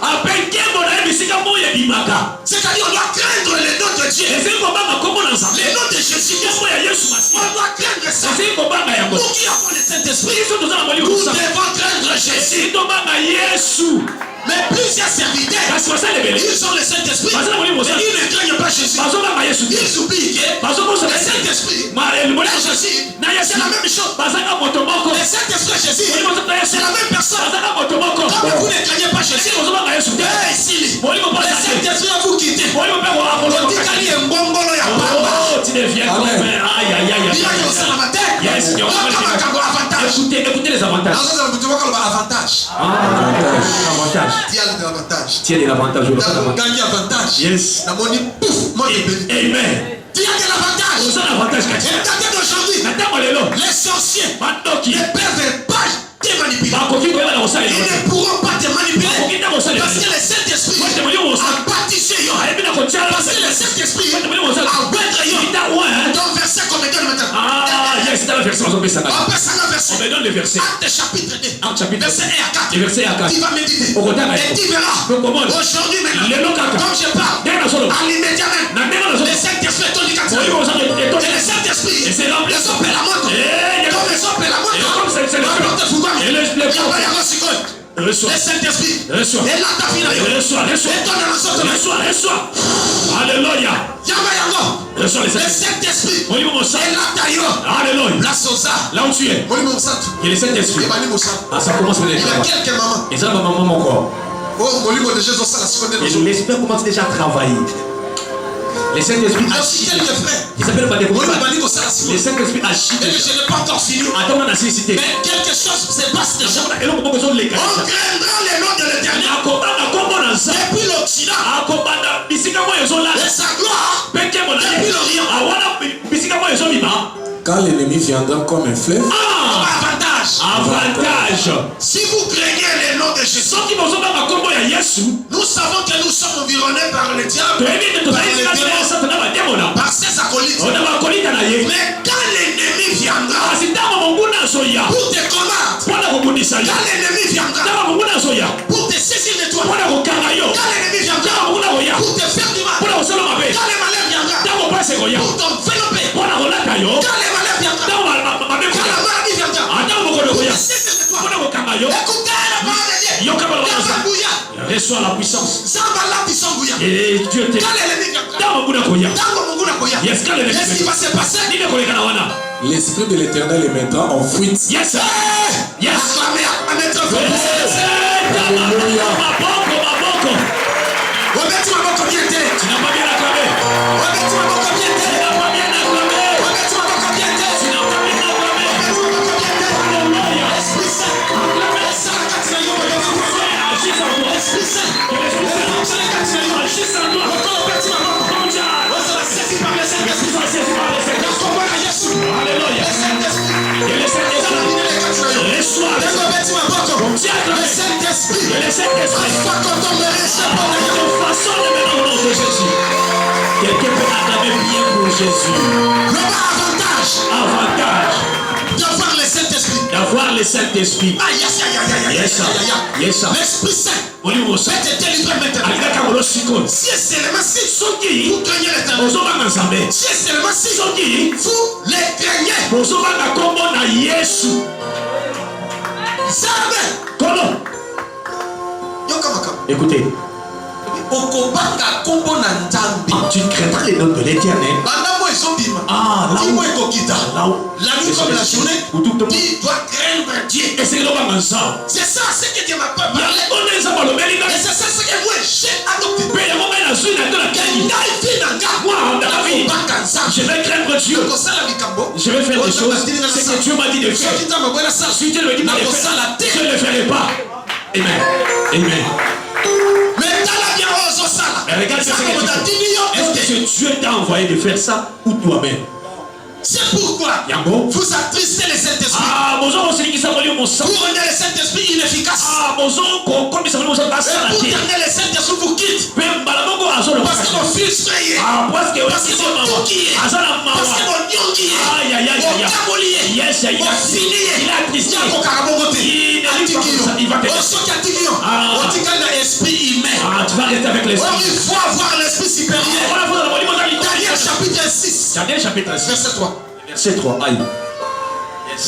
C'est-à-dire on doit craindre le nom de Dieu. Le nom de Jésus. On doit craindre ça. Nous qui avons le Saint-Esprit, nous devons craindre Jésus. Mais plusieurs serviteurs, ils ont le Saint-Esprit, mais ils ne craignent pas Jésus. Ils oublient que le Saint-Esprit et Jésus, c'est la même chose. Le Saint-Esprit et Jésus, c'est la même personne. Comme vous ne craignez pas Jésus, ici, le Saint-Esprit va vous quitter. On dit qu'il y a un bon bolo ya papa. Tu deviens comme il y a un avantage. Yes, écoutez les avantages. Avantage. Tiens de l'avantage. Gagner avantage. Yes. Amen. Tiens de l'avantage. Vous avez l'avantage. Aujourd'hui, les sorciers ne peuvent pas te manipuler. Ils ne pourront pas te manipuler. Parce que le Saint-Esprit a baptisé. Parce que le Saint-Esprit a donc verset qu'on me donne maintenant. Ah, yes, c'est dans le verset. On me donne le verset. Acte chapitre 2. Verset 1 à 4. Tu vas méditer. Et tu verras. Aujourd'hui maintenant. Comme je parle. À l'immédiat même. Le Saint-Esprit est ton indicateur. Et le Saint-Esprit. Les hommes la montre. Comme les hommes la montre. Le Saint-Esprit. Et là ta vie. Reçois. Alléluia. Le Saint-Esprit. Et là ta Alléluia. Là où tu es. Et le Saint-Esprit. Ah, ça commence à il y a quelques mamans. Et ça, ma maman, mon corps. Et l'esprit commence déjà à travailler. Le Saint-Esprit agit. Il s'appelle pas des Le Saint-Esprit agit. je n'ai pas encore fini. Attends, on a cité. Mais quelque chose se passe déjà. Et là, on craindra le nom de l'Éternel. Depuis l'Occident. Et sa gloire. Depuis l'Orient. Quand l'ennemi viendra comme un fleuve. Avantage. Si vous craignez le nom de Jésus, nous savons que nous sommes environnés par le diable, par ses acolytes. Mais quand l'ennemi viendra pour te combattre, quand l'ennemi viendra pour te saisir de toi, quand l'ennemi viendra pour te faire du mal, quand le malheur viendra pour t'envelopper, quand le malheur viendra, quand la maladie viendra pour te saisir de toi, écoutez la parole de Dieu. Reçois la puissance. Et Dieu t'aime. Qu'est-ce qui va se passer? L'esprit de l'Éternel est maintenant en fuite. Yes. Yes. Tu n'as pas bien acclamé. Quelqu'un peut acclamer bien pour Jésus. Avantage d'avoir le Saint-Esprit. D'avoir le Saint-Esprit. L'Esprit Saint peut te délivrer maintenant. Si c'est seulement si vous craignez l'Éternel. Si c'est seulement si vous les craignez. Écoutez. Tu craindras les noms de l'Éternel. Ah, la nuit comme la journée, tu dois craindre Dieu. C'est ça ce que Dieu m'a parlé. Et c'est ça ce que moi j'ai adopté. Je vais craindre Dieu. Je vais faire des choses. C'est que Dieu m'a dit de faire. Si Dieu me dit de faire, je ne le ferai pas. Amen. Amen. Mais regarde ce que est-ce que Dieu t'a envoyé de faire ça ou toi-même? C'est pourquoi vous attristez le Saint-Esprit. Pour rendre le Saint-Esprit inefficace. Et pour terminer le Saint-Esprit vous quitte. Parce que mon fils frayé. Parce que mon toki. Parce que mon nyongi. Mon fini. Il tu vas rester avec l'esprit. Il faut avoir l'esprit supérieur. Daniel chapitre 6. Daniel chapitre 6. Verset 3. Verset 3. Aïe. Yes.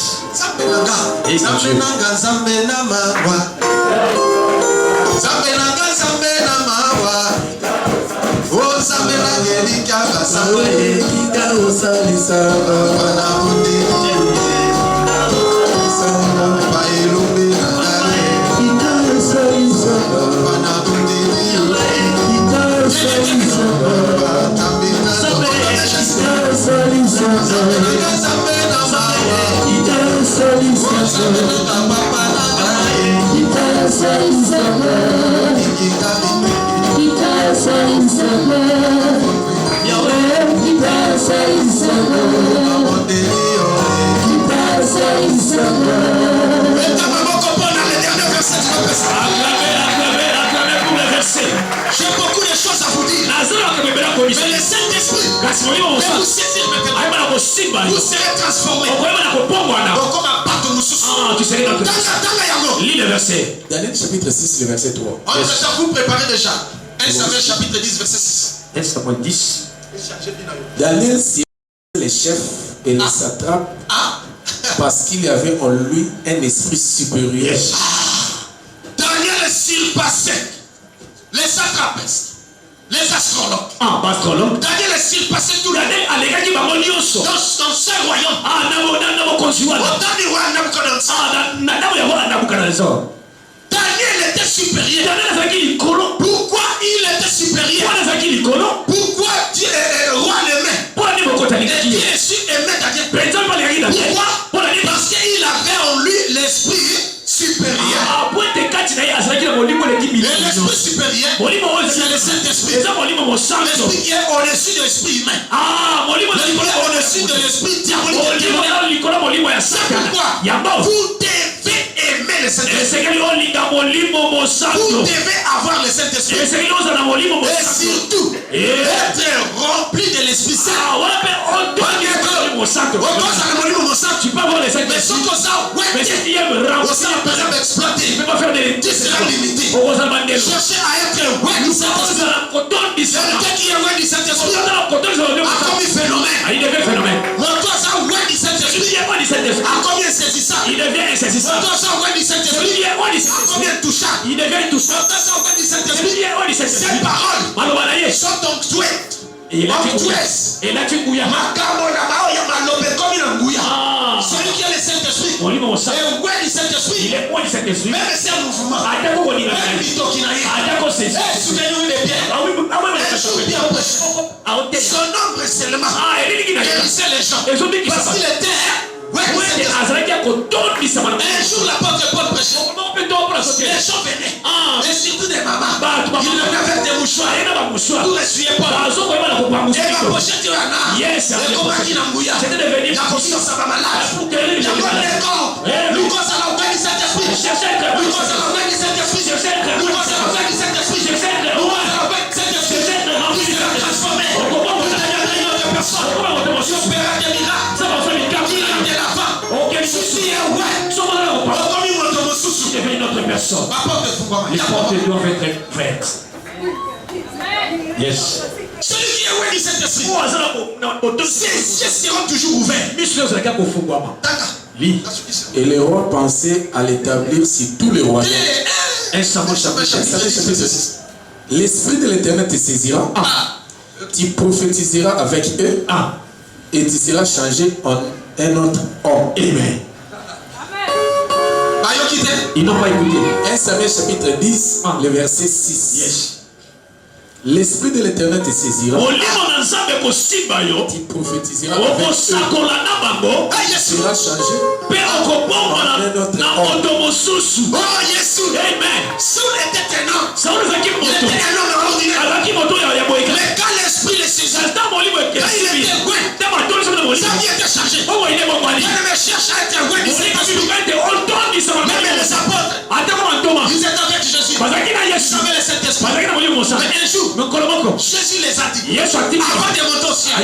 J'ai beaucoup de choses à vous dire. Mais le Saint-Esprit va vous saisir maintenant. Vous serez transformés. Tu serais dans lis le verset. Daniel chapitre 6, le verset 3. Vous préparez déjà. 1 Samuel chapitre 10, verset 6. 1 Samuel 10. Daniel siégeait les chefs et les satrapes parce qu'il y avait en lui un esprit supérieur. Daniel surpassait les satrapes, les astrologues. Daniel surpassait tout le monde. Dans ce royaume. Daniel était supérieur. Pourquoi il était supérieur? Pourquoi Dieu roi l'aimait? Et Dieu aimait Daniel. Pourquoi? Parce qu'il avait en lui l'esprit supérieur. Et l'esprit supérieur, c'est le Saint-Esprit. L'esprit qui est au-dessus de l'esprit humain. L'esprit au-dessus de l'esprit diabolique. C'est pourquoi vous devez aimer le Saint-Esprit. Vous devez avoir le Saint-Esprit. Et surtout, être rempli de l'Esprit Saint. Tu peux avoir les cinq mais esprits. mais si tu aimes remplir, tu peux pas faire des tu seras limité. Cherchez à être ouais du Saint-Esprit. Quelqu'un qui est ouais du Saint-Esprit a commis phénomène. Mon toi ça ouais du Saint-Esprit a commis saisissant. Il devient insaisissable. Combien touchable. Il devient intouchable. Cette parole sont ponctuées. Et là tu bouillas. Celui qui a le Saint-Esprit. Il Saint-Esprit. est loin du Saint-Esprit. Même si un mouvement. Souvenez-vous des biens. Son ombre seulement. Guérissait les gens. Parce qu'il était un jour l'apôtre Paul prêchait. Les gens venaient. Et surtout des mamans. Ils venaient avec des mouchoirs. Pour essuyer Paul. Et ma pochette tu en as. Et comment il a mouillé. La conscience ça va malade. Il y a pas d'accord. Nous quoi ça l'a ouvert du Saint-Esprit. Nous quoi ça l'a ouvert du Saint-Esprit. Nous quoi ça l'a ouvert du Saint-Esprit. Nous quoi ça l'a ouvert du Saint-Esprit. Il a transformé. Je ferai des miracles. Ça va faire des miracles. Il a de la femme. Je suis un Il devient une autre personne. Les portes doivent être ouvertes. Yes. Celui qui est oué du Saint-Esprit. Ses yeux seront toujours ouverts. Et les rois pensaient à l'établir sur tous les royaumes. L'Esprit de l'Éternel te saisira. Tu prophétiseras avec eux. Et tu seras changé en un autre homme. Amen. Ils n'ont pas écouté. 1 Samuel chapitre 10, le verset 6. Yes. L'Esprit de l'Éternel te saisira. Tu prophétiseras avec eux. Tu seras changé en un autre homme. Oh Jésus. Amen. Saul était un homme. Il était un homme ordinaire. Mais quand l'Esprit le saisit, quand il était oué, sa vie était changée. Il ne cherche à être oué du Saint-Esprit. Même les apôtres, ils étaient avec Jésus. Ils avaient le Saint-Esprit. Mais un jour, Jésus les a dit, avant de monter au ciel,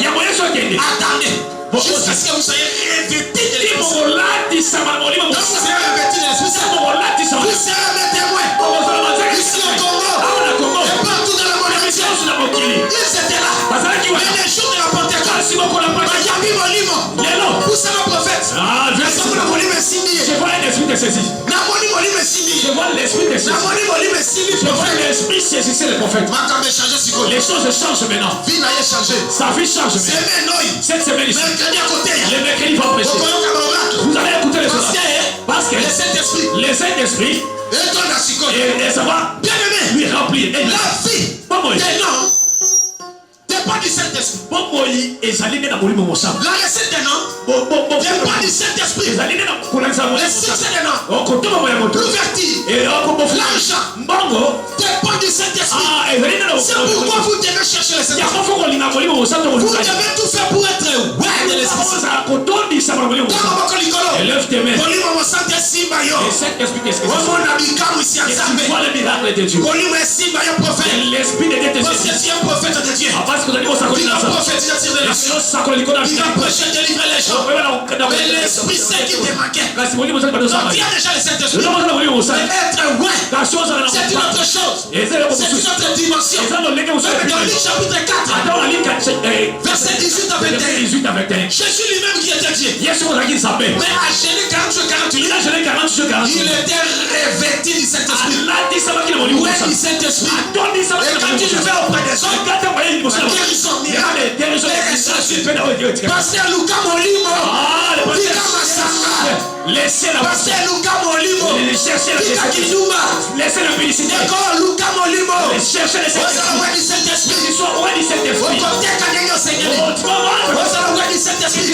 attendez, jusqu'à ce que vous soyez revêtis de l'Esprit. Donc vous serez revêtis de l'Esprit. Vous serez mes témoins. Ici au Congo, et partout dans le monde entier. Ils étaient là. Mais les jours de la Pentecôte, Mayabi Molimo, vous serez un prophète. Je vois l'esprit de ceci. Je vois l'esprit de ceci. Je vois l'esprit saisir les prophètes. Les choses changent maintenant. Sa vie change maintenant. Cette semaine ici, les mercredis vont prêcher. Vous allez écouter les choses. Parce que les Saint-Esprit et ça va lui remplir. La vie dépend du Saint-Esprit. La recette d'un homme dépend du Saint-Esprit. Le succès d'un homme, l'ouverture, l'argent dépend du Saint-Esprit. C'est pourquoi vous devez chercher le Saint-Esprit. Vous devez tout faire pour être ouais de l'Esprit. Lève tes mains. Le Saint-Esprit, qu'est-ce que c'est? tu vois le miracle de Dieu. L'esprit de Dieu te c'est un prophète de Dieu. parce que nous sommes il a prophétisé sur les nations. Il a prêché, délivré les gens. Mais l'Esprit Saint qui te manquait. Donc il y a déjà le Saint-Esprit. Mais être ouais, c'est une autre chose. C'est une autre dimension. Même dans Luc chapitre 4, verset 18 à 21. Jésus lui-même qui était Dieu. Mais à Genèse 48, il était revêtu du Saint-Esprit. Ouais, du Saint-Esprit. Et quand tu le fais auprès des autres, la guérison miracle. Pasteur Luka Molimo. Luka Masanga. Pasteur Luka Molimo. Luka Kinuma. D'accord, Luka Molimo. Vous allez du Saint-Esprit. Vous comptez qu'à gagner au Seigneur. Vous allez du Saint-Esprit.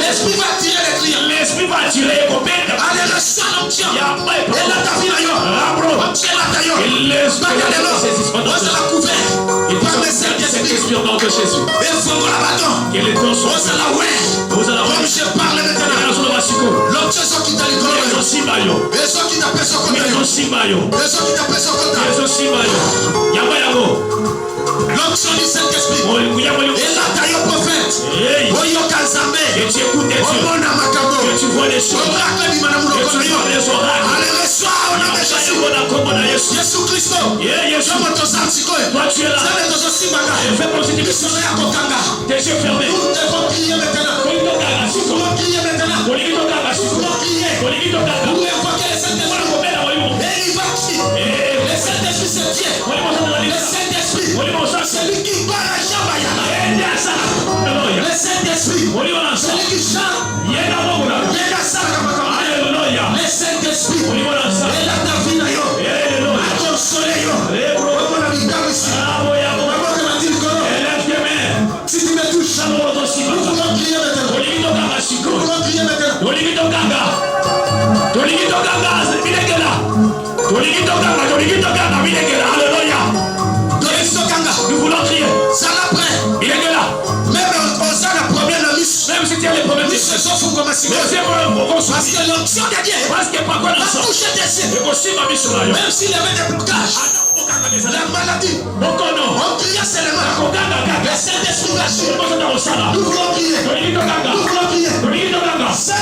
L'Esprit va attirer les clients. L'esprit va attirer les copains. Allez, le sang obtient. Et la tafina yo. Obtient la taille. Vous allez couvrir. Par le Saint-Esprit. Au nom de Jésus. Et vous la bâton. Que les dons sont. Vous allez ouais. Comme je parle maintenant. L'homme qui t'a l'école. Et ceux qui t'appellent son côté. Et ceux qui t'appellent son côté. L'onction du Saint-Esprit. Et la taille au prophète. Oyo Kazambe. Omona Makabo. Tu vois les choses. Oracle du Manamouloko. Tu vois les oracles. Allez, reçois au nom de Jésus. Yesu Christo. Kama tozartikoye. Toi tu es là. Zame tozosimanga. Fais positif. Biso ya kokanga. Tes yeux fermés. Nous devons prier maintenant. Nous devons prier maintenant. Nous devons prier. Nous devons invoquer le Saint-Esprit. Et il va qui? Le Saint-Esprit c'est Dieu. Le Saint-Esprit. Celui qui parle à Jabayana. Le Saint-Esprit. Celui qui chante. Le Saint-Esprit. Et la Davina yo. Consoler yo. On a mis dans ici. Si tu me touches, nous pouvons prier maintenant. Nous pouvons prier maintenant. Nous voulons crier. Ça l'après. Il est là. Même on a un problème à l'issue. Même si tu as les problèmes de Parce que l'onction de Dieu va toucher tes yeux. Même s'il y avait des blocages, la maladie, on priait seulement. Le Saint-Esprit va agir. Nous voulons prier. Nous voulons prier. Saint-Esprit.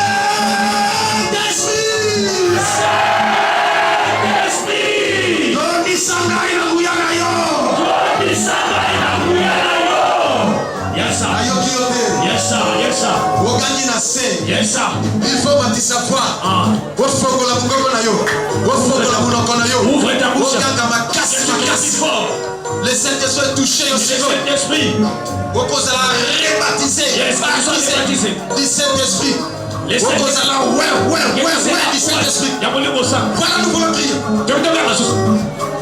Doni sangai na nguyana yo. Ogangi na se. Il faut savoir. Ofogola mungongo na yo. Ofogola munoko na yo. Ouvre ta bouche. Oganga makasi. Le Saint-Esprit est touché au Seigneur. Okozala rebaptisé. Du Saint-Esprit. Okozala ouais du Saint-Esprit. Voilà, nous voulons prier.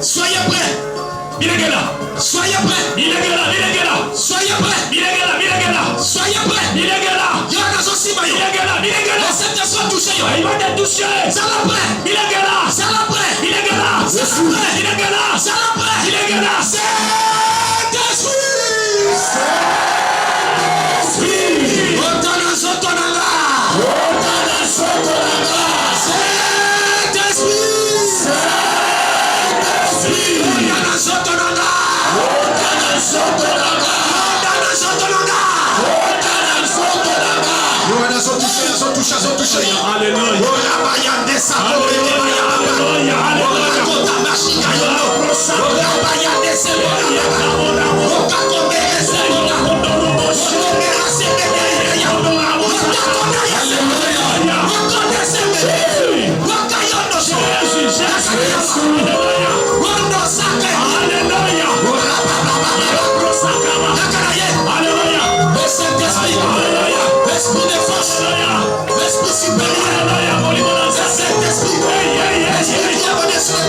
Soyez prêts. Soyez prêts. Soyez prêts. Soyez prêts. Le Saint-Esprit va toucher. Il va te toucher. Ça l'a prêt. Ça l'a prêt. Ça l'a prêt. Saint-Esprit. Otana sotonanga. L'esprit de force, l'esprit supérieur, l'esprit qui a donné sur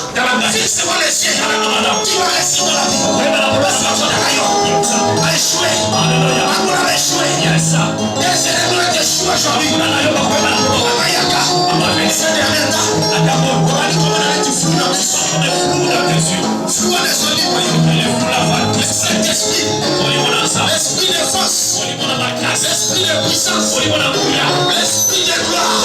Regardez-moi, fixez-moi les yeux, tu vas réussir dans la vie. A échoué, Amour a échoué, des éléments ont échoué aujourd'hui. Mayaka, ces derniers temps, tu fous dans tes yeux, flou dans les olives, Saint-Esprit, l'esprit de force, l'esprit de puissance, l'esprit de gloire,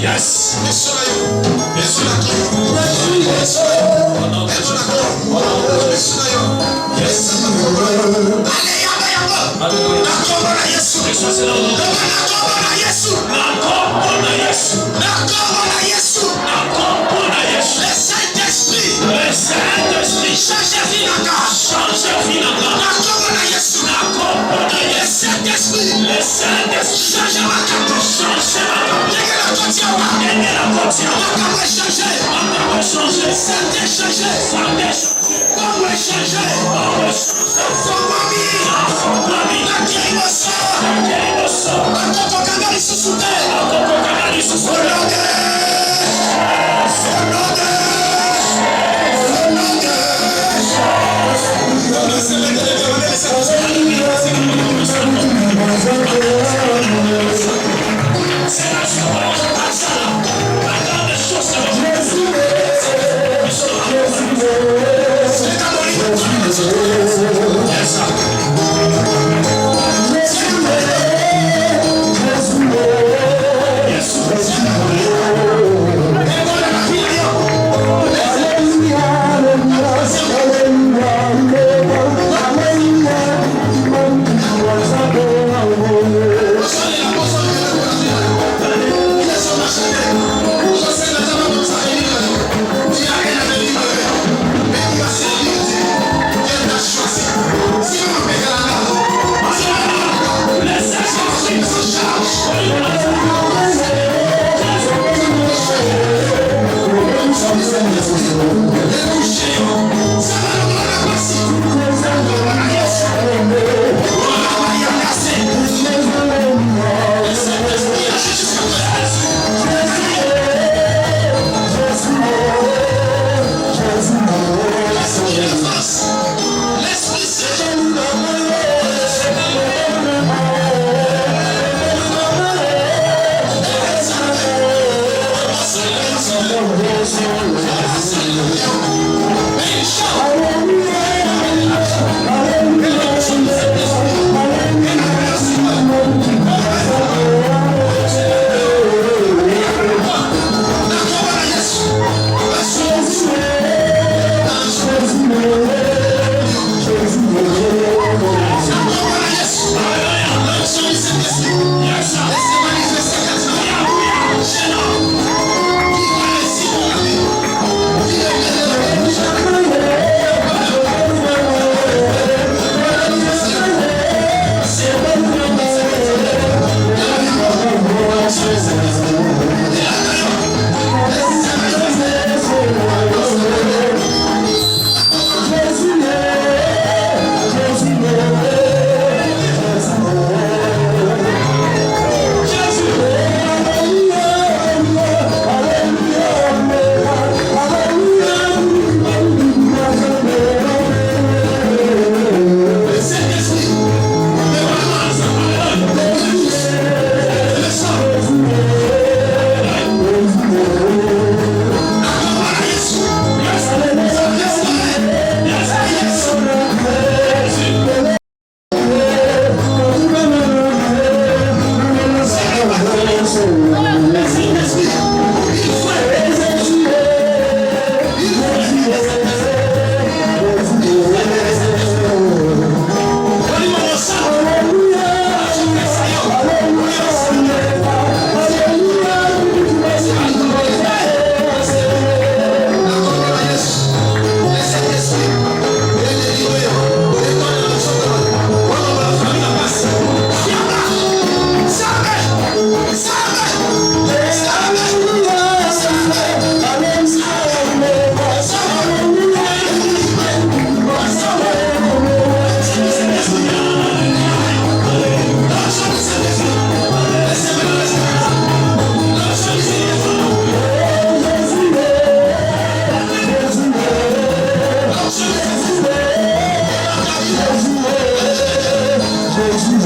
Yes. Jesus.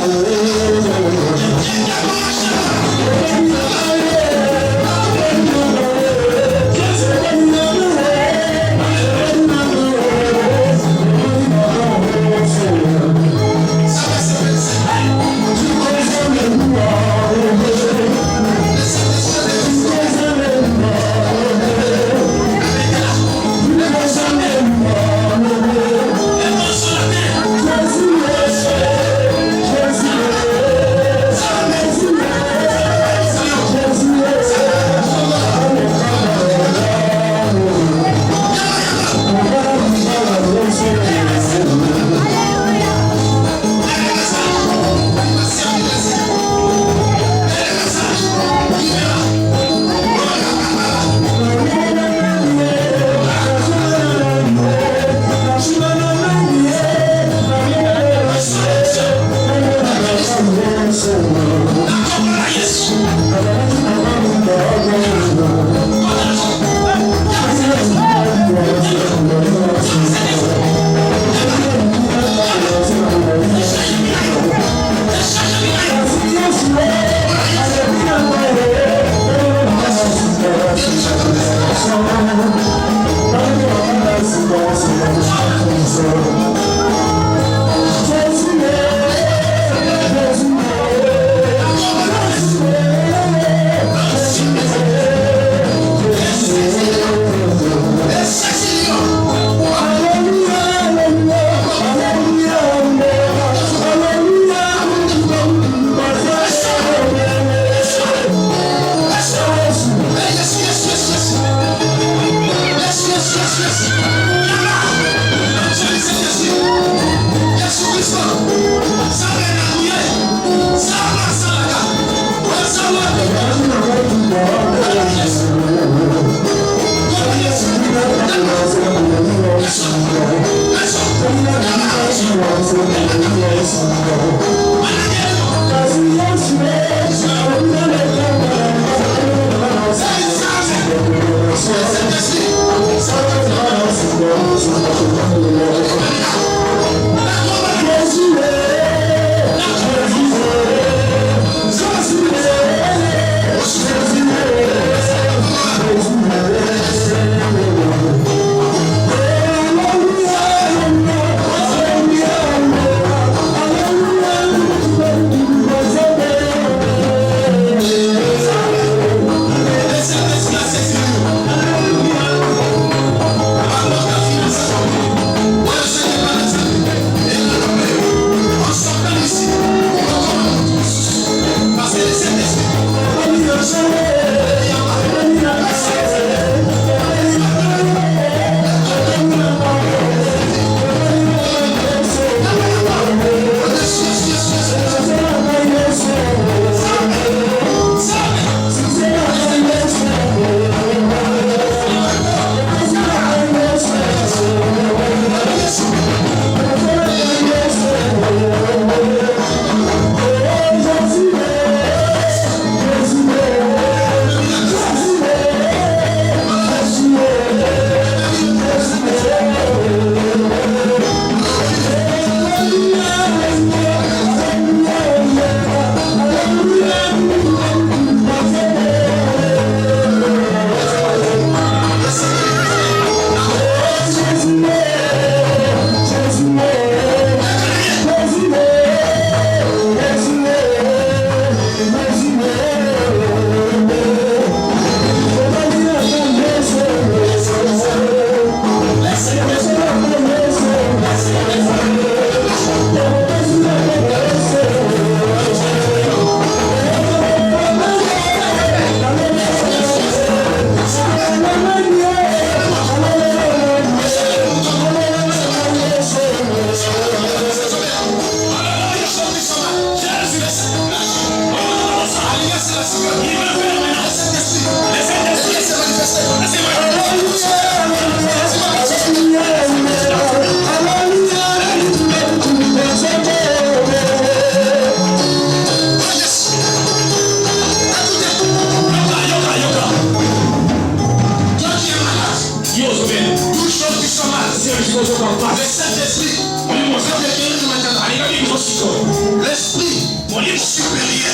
L'esprit supérieur.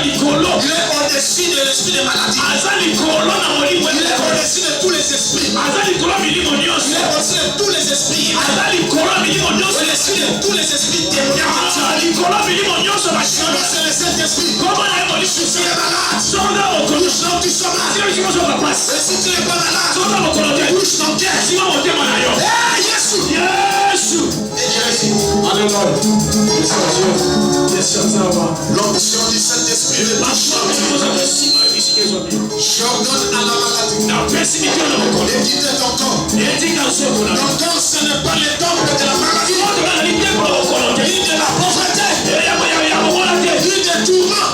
Il est au-dessus de l'esprit de maladie. Il est au-dessus de tous les esprits. Il est au-dessus de tous les esprits. Au-dessus de tous les esprits démoniaques. C'est le Saint-Esprit. Si tu es malade, bouge là où tu sois malade. Et si tu n'es pas malade, bouge ton cœur. Jésus. Alléluia. L'onction du Saint-Esprit est j'ordonne à la maladie de quitter ton corps. Ton corps, ce n'est pas le temple de la maladie, ni de la pauvreté, ni de tourment.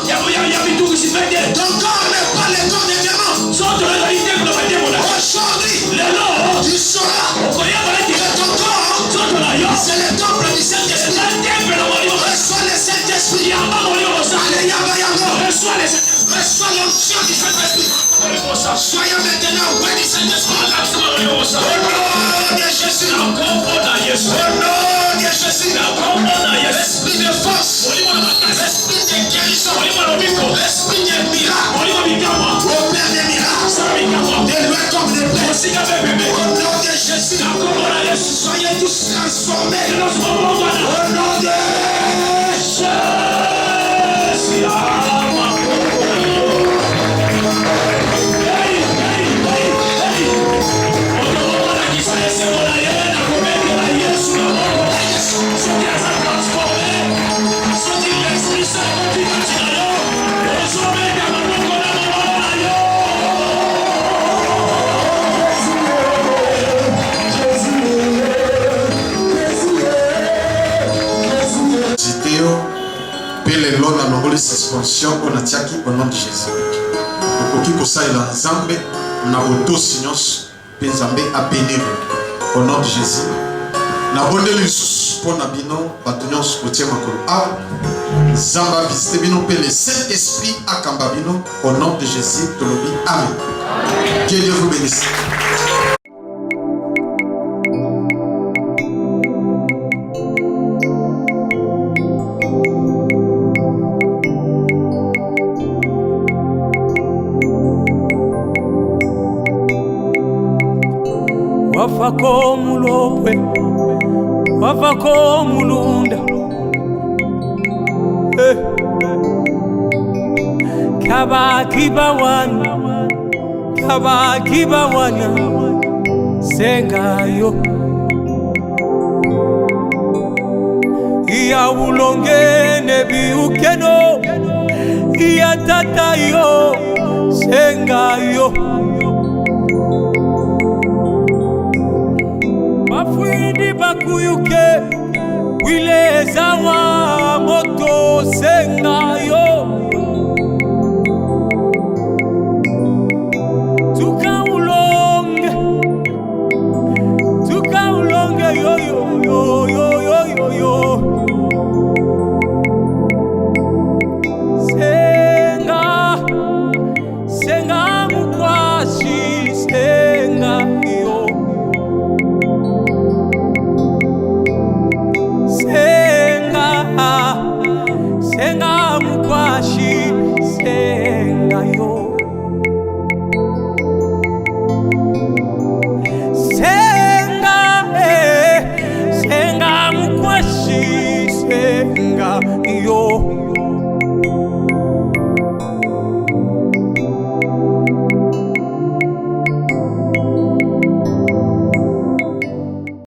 Ton corps n'est pas le corps des diamants. Aujourd'hui, tu sauras que ton corps, c'est le temple du Saint-Esprit. Reçois le Saint-Esprit. Reçois l'onction du Saint-Esprit. Soyons maintenant ouais du Saint-Esprit. Au nom de Jésus. Au nom de Jésus. L'esprit de force. L'esprit de guérison. L'esprit de miracle. Opère des miracles. Des lois comme des plaies. Au nom de Jésus. Soyez tous transformés. Au nom de Jésus. suspension on atiaki au nom de Jésus. Okoki kosalela Nzambe na botosi nyonso pe Nzambe abénir au nom de Jésus. Na bondeli lisusu mpona bino bato nyonso kotia makolo awa Nzambe avisite bino pe le Saint-Esprit akamba bino au nom de Jésus tolobi amen. Que Dieu vous bénisse. Wafako mulopwe, wafako mulunda, Kabaki wana, sengayo. Iya ulonge nebi ukeno, iya tatayo, sengayo. Bafuidi bakuyuke, wile zawa mo